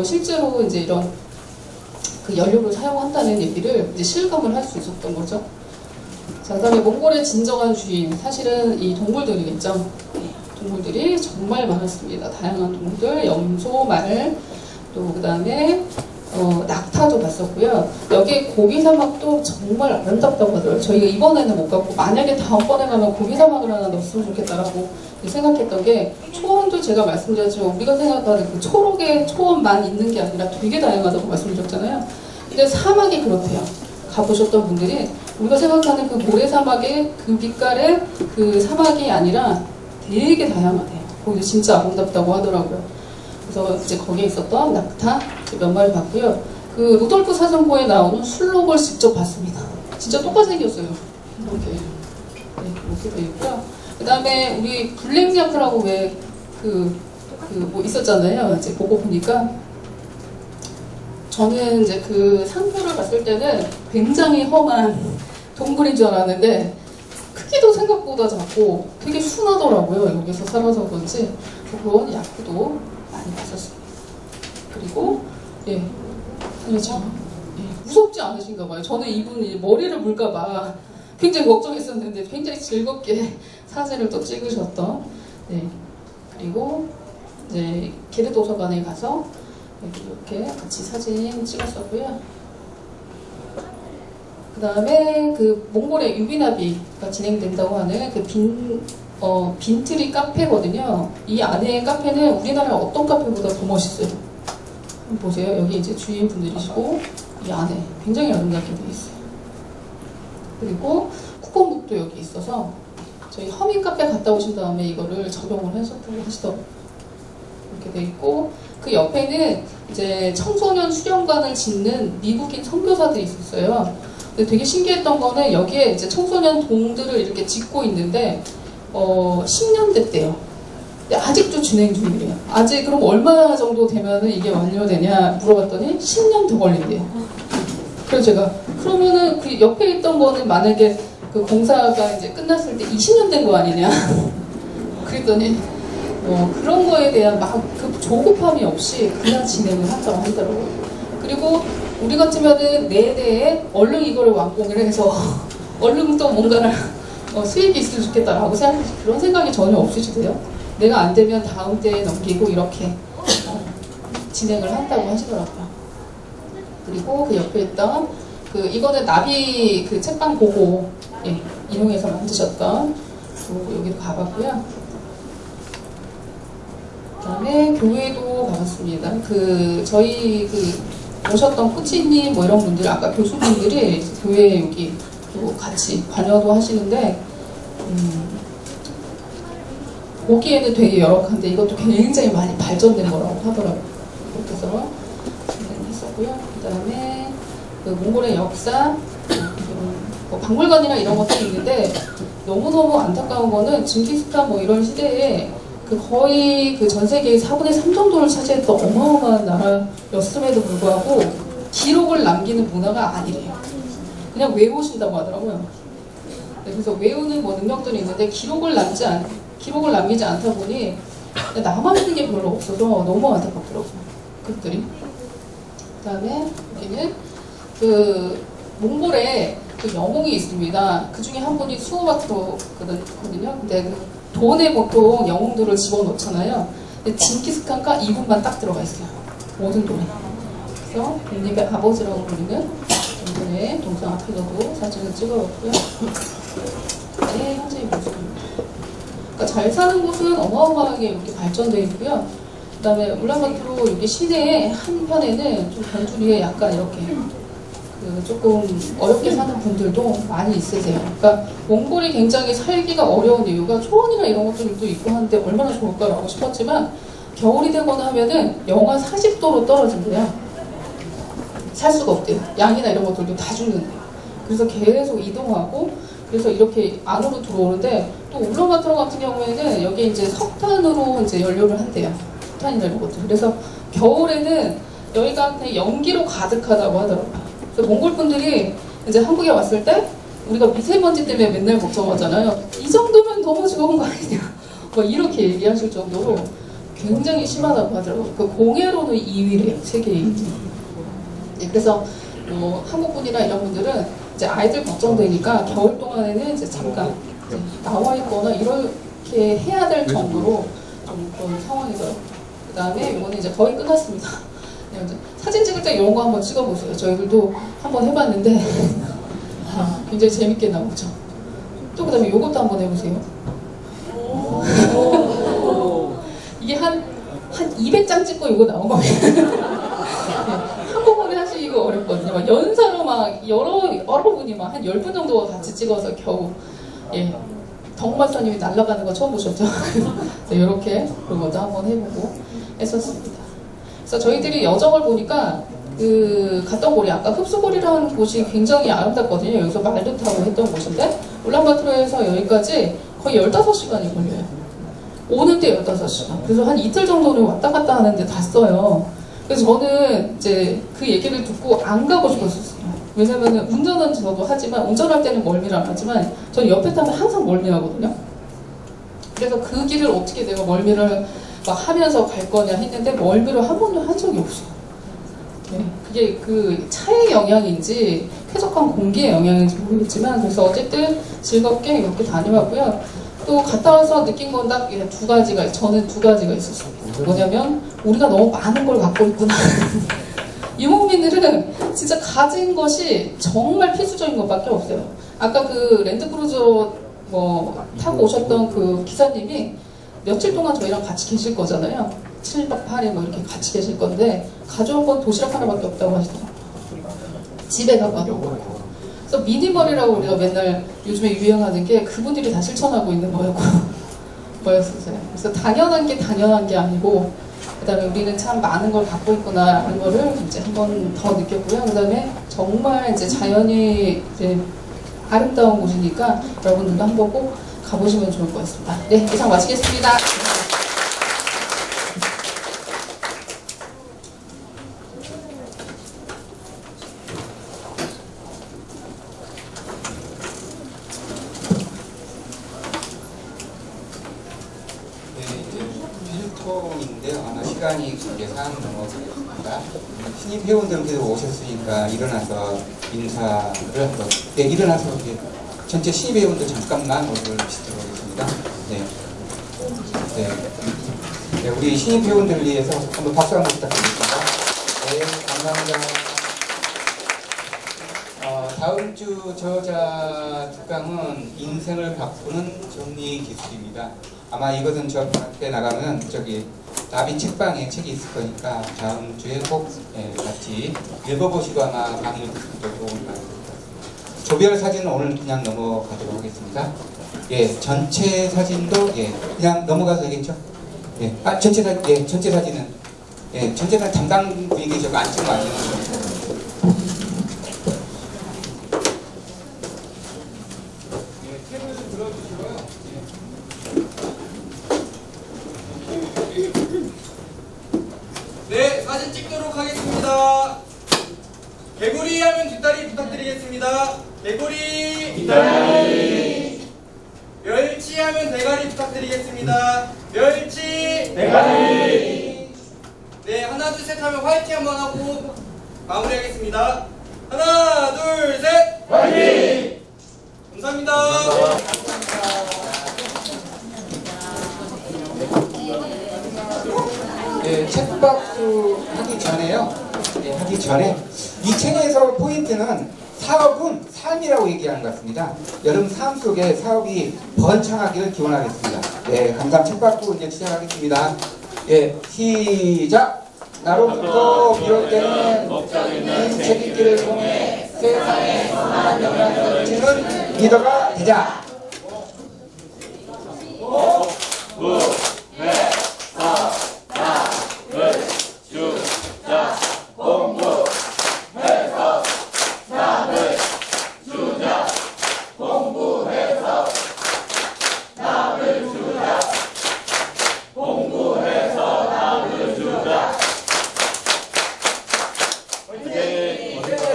실제로 이제 이런 그 연료를 사용한다는 얘기를 이제 실감을 할 수 있었던 거죠. 자, 그다음에 몽골의 진정한 주인, 사실은 이 동물들이겠죠. 동물들이 정말 많았습니다. 다양한 동물들, 염소, 말, 또 그다음에 낙타도 봤었고요. 여기 고비 사막도 정말 아름답다고 하더라고요. 저희가 이번에는 못 갔고, 만약에 다음번에 가면 고비 사막을 하나 넣었으면 좋겠다라고 생각했던 게, 초원도 제가 말씀드렸지만 우리가 생각하는 그 초록의 초원만 있는 게 아니라 되게 다양하다고 말씀드렸잖아요. 근데 사막이 그렇대요. 가보셨던 분들이 우리가 생각하는 그 모래사막의 그 빛깔의 그 사막이 아니라 되게 다양하대요. 거기도 진짜 아름답다고 하더라고요. 그래서 이제 거기에 있었던 낙타 몇 마리 봤고요. 그 루돌프 사전고에 나오는 술록을 직접 봤습니다. 진짜 똑같이 생겼어요. 이렇게. 네, 이렇게 돼 있고요. 그 다음에 우리 블랙야크라고 왜 뭐 있었잖아요. 이제 그거 보니까 저는 이제 그 상표를 봤을 때는 굉장히 험한 동물인 줄 알았는데 크기도 생각보다 작고 되게 순하더라고요. 여기서 살아서 그런지. 그런 야크도 많이 봤었습니다. 그리고 그렇죠. 무섭지 않으신가 봐요. 저는 이분이 머리를 물까봐 굉장히 걱정했었는데 굉장히 즐겁게 사진을 또 찍으셨던. 그리고 이제 게르 도서관에 가서 이렇게 같이 사진 찍었었고요. 그 다음에 그 몽골의 유비나비가 진행된다고 하는 그 빈트리 카페거든요. 이 안에 카페는 우리나라 어떤 카페보다 더 멋있어요. 한번 보세요. 여기 이제 주인분들이시고 이 안에 굉장히 아름답게 되어 있어요. 그리고 쿠폰북도 여기 있어서 저희 허밍 카페 갔다 오신 다음에 이거를 적용을 하셨다고 하시더라고요. 이렇게 돼 있고, 그 옆에는 이제 청소년 수련관을 짓는 미국인 선교사들이 있었어요. 근데 되게 신기했던 거는 여기에 이제 청소년 동들을 이렇게 짓고 있는데 10년 됐대요. 근데 아직도 진행 중이래요. 아직 그럼 얼마 정도 되면은 이게 완료되냐 물어봤더니 10년 더 걸린대요. 그래서 제가 그러면은 그 옆에 있던 거는 만약에 그 공사가 이제 끝났을 때 20년 된 거 아니냐? 그랬더니 그런 거에 대한 막 그 조급함이 없이 그냥 진행을 한다고 하더라고요. 그리고 우리 같으면은 내내에 얼른 이거를 완공을 해서 얼른 또 뭔가를 수익이 있으면 좋겠다라고 생각하시 그런 생각이 전혀 없으시대요. 내가 안 되면 다음 때에 넘기고 이렇게 진행을 한다고 하시더라고요. 그리고 그 옆에 있던 이거는 나비 그 책방 보고 이용해서 만드셨던 여기도 가봤고요. 그다음에 교회도 가봤습니다. 저희 오셨던 코치님 뭐 이런 분들 아까 교수님들이 교회 여기 또 같이 관여도 하시는데 보기에는 되게 열악한데 이것도 굉장히 많이 발전된 거라고 하더라고요. 그렇게 해서 진행했었고요. 그다음에 몽골의 역사 뭐 박물관이나 이런 것들이 있는데 너무너무 안타까운 거는 징기스칸 뭐 이런 시대에 거의 전 세계의 4분의 3 정도를 차지했던 어마어마한 나라였음에도 불구하고 기록을 남기는 문화가 아니래요. 그냥 외우신다고 하더라고요. 네, 그래서 외우는 뭐 능력들이 있는데 기록을 남기지 않다 보니 남아있는 게 별로 없어서 너무 안타깝더라고요. 그것들이. 그다음에 여기는 몽골에 영웅이 있습니다. 그 중에 한 분이 수호바트로거든요. 근데 돈에 보통 영웅들을 집어넣잖아요. 근데 징기스칸과 이분만 딱 들어가 있어요. 모든 돈에. 그래서 국립의 아버지라고 불리는 이분의 동상 앞에서도 사진을 찍어봤고요. 네, 현재의 모습입니다. 그러니까 잘 사는 곳은 어마어마하게 이렇게 발전되어 있고요. 그 다음에 울란바토르 여기 시내의 한편에는 좀 변두리에 약간 이렇게 조금 어렵게 사는 분들도 많이 있으세요. 그러니까 몽골이 굉장히 살기가 어려운 이유가 초원이나 이런 것들도 있고 하는데 얼마나 좋을까라고 싶었지만 겨울이 되거나 하면은 영하 40도로 떨어진대요. 살 수가 없대요. 양이나 이런 것들도 다 죽는데요. 그래서 계속 이동하고 그래서 이렇게 안으로 들어오는데 또 울란바토르 같은 경우에는 여기 이제 석탄으로 이제 연료를 한대요. 석탄이나 이런 것들. 그래서 겨울에는 여기가 그냥 연기로 가득하다고 하더라고요. 그래서 몽골 분들이 이제 한국에 왔을 때 우리가 미세먼지 때문에 맨날 걱정하잖아요. 이 정도면 너무 좋은 거 아니냐. 뭐 이렇게 얘기하실 정도로 굉장히 심하다고 하더라고요. 공해로는 2위래요. 세계 2위. 네, 그래서 한국 분이나 이런 분들은 이제 아이들 걱정되니까 겨울 동안에는 이제 잠깐 이제 나와 있거나 이렇게 해야 될 정도로 좀 그런 상황이더라고요. 그 다음에 이거는 이제 거의 끝났습니다. 사진 찍을 때 이런 거 한번 찍어보세요. 저희들도 한번 해봤는데 굉장히 재밌게 나오죠. 또 그다음에 이것도 한번 해보세요. 이게 한 200장 찍고 이거 나온 거예요. 한꺼번에 하시기가 어렵거든요. 막 연사로 막 여러 분이 막 한 10분 정도가 같이 찍어서 겨우 덕마사님이 날아가는 거 처음 보셨죠? 그래서 이렇게 그런 것도 한번 해보고 했었습니다. 그래서 저희들이 여정을 보니까 갔던 곳이 아까 흡수골이라는 곳이 굉장히 아름답거든요. 여기서 말도 타고 했던 곳인데 울란바토르에서 여기까지 거의 15시간이 걸려요. 오는데 15시간. 그래서 한 이틀 정도는 왔다 갔다 하는데 다 써요. 그래서 저는 이제 그 얘기를 듣고 안 가고 싶었어요. 왜냐면 운전은 저도 하지만 운전할 때는 멀미를 안 하지만 저는 옆에 타면 항상 멀미하거든요. 그래서 그 길을 어떻게 내가 멀미를 막 하면서 갈 거냐 했는데 멀미를 한 번도 한 적이 없어요. 네, 그게 그 차의 영향인지 쾌적한 공기의 영향인지 모르겠지만 그래서 어쨌든 즐겁게 이렇게 다녀왔고요. 또 갔다 와서 느낀 건 딱 두 가지가 저는 두 가지가 있었습니다. 뭐냐면 우리가 너무 많은 걸 갖고 있구나. 유목민들은 진짜 가진 것이 정말 필수적인 것밖에 없어요. 아까 그 랜드크루저 뭐 타고 오셨던 그 기사님이 며칠 동안 저희랑 같이 계실 거잖아요. 7박 8일 뭐 이렇게 같이 계실 건데 가져온 건 도시락 하나밖에 없다고 하시더라고요. 집에 가봐도. 그래서 미니멀이라고 우리가 맨날 요즘에 유행하는 게 그분들이 다 실천하고 있는 거였어요. 그래서 당연한 게 아니고 그 다음에 우리는 참 많은 걸 갖고 있구나라는 거를 이제 한 번 더 느꼈고요. 그 다음에 정말 이제 자연이 이제 아름다운 곳이니까 여러분들도 한번 꼭 가보시면 좋을 것 같습니다. 네, 이상 마치겠습니다. 네, 이제 필통인데요. 아마 시간이 예상 넘어가겠습니다. 신입 회원들은 계속 오셨으니까 일어나서 인사를 한번. 네, 일어나서 이렇게 전체 신입 회원들 잠깐만 얼굴 비치도록 하겠습니다. 네. 네. 네, 우리 신입 회원들을 위해서 한번 박수 한번 부탁드리겠습니다. 네, 감사합니다. 다음 주 저자 특강은 인생을 바꾸는 정리 기술입니다. 아마 이것은 저 앞에 나가면 저기 나비 책방에 책이 있을 거니까 다음 주에 꼭 같이 읽어보시고 아마 강의를 듣는 게 좋은 것 같습니다. 조별 사진은 오늘 그냥 넘어가도록 하겠습니다. 예, 전체 사진도 그냥 넘어가서 되겠죠? 예, 전체 사진은 전체 사진 담당 분이 저거 안 찍으면 안 되는 거예요. 네, 사진 찍도록 하겠습니다. 개구리 하면 뒷다리 부탁드리겠습니다. 개구리 뒷다리. 멸치 하면 대가리 부탁드리겠습니다. 멸치 대가리. 네, 하나 둘 셋 하면 화이팅 한번 하고 마무리하겠습니다. 하나 둘 셋 화이팅. 감사합니다. 네, 책박수 하기 전에요. 네, 하기 전에 이 책에서 포인트는 사업은 삶이라고 얘기하는 것 같습니다. 여러분 삶 속에 사업이 번창하기를 기원하겠습니다. 네, 감사합니다. 책박수 이제 시작하겠습니다. 예, 시작! 나로부터 비롯되는 이 책임길을 통해 세상에 선한 영향을 미치는 리더가 되자!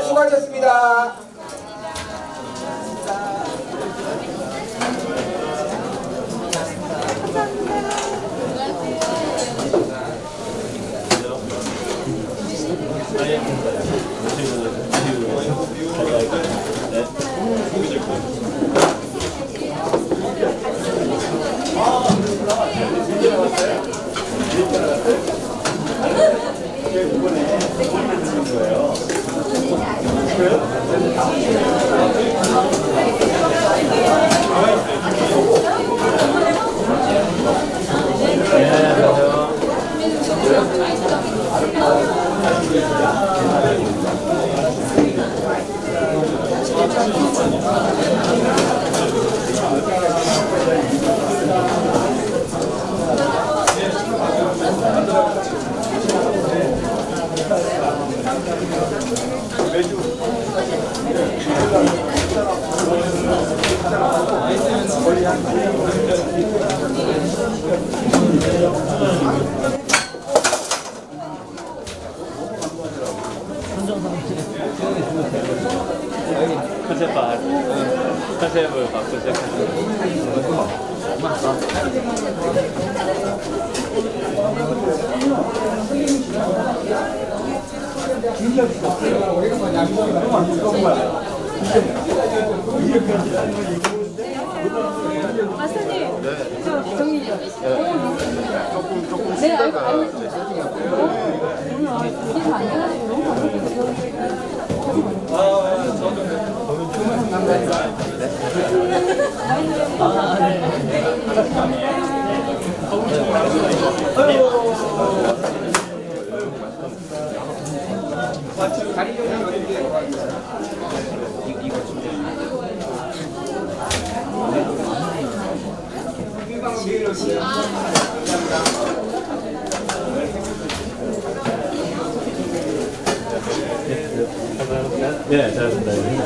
수고하셨습니다. 컨셉을 바꾸고 마스터님, 저 정리 좀. 네, 알고 오늘 이게 안 돼가지고 너무 감사합니다. 네, 잘했습니다. 네.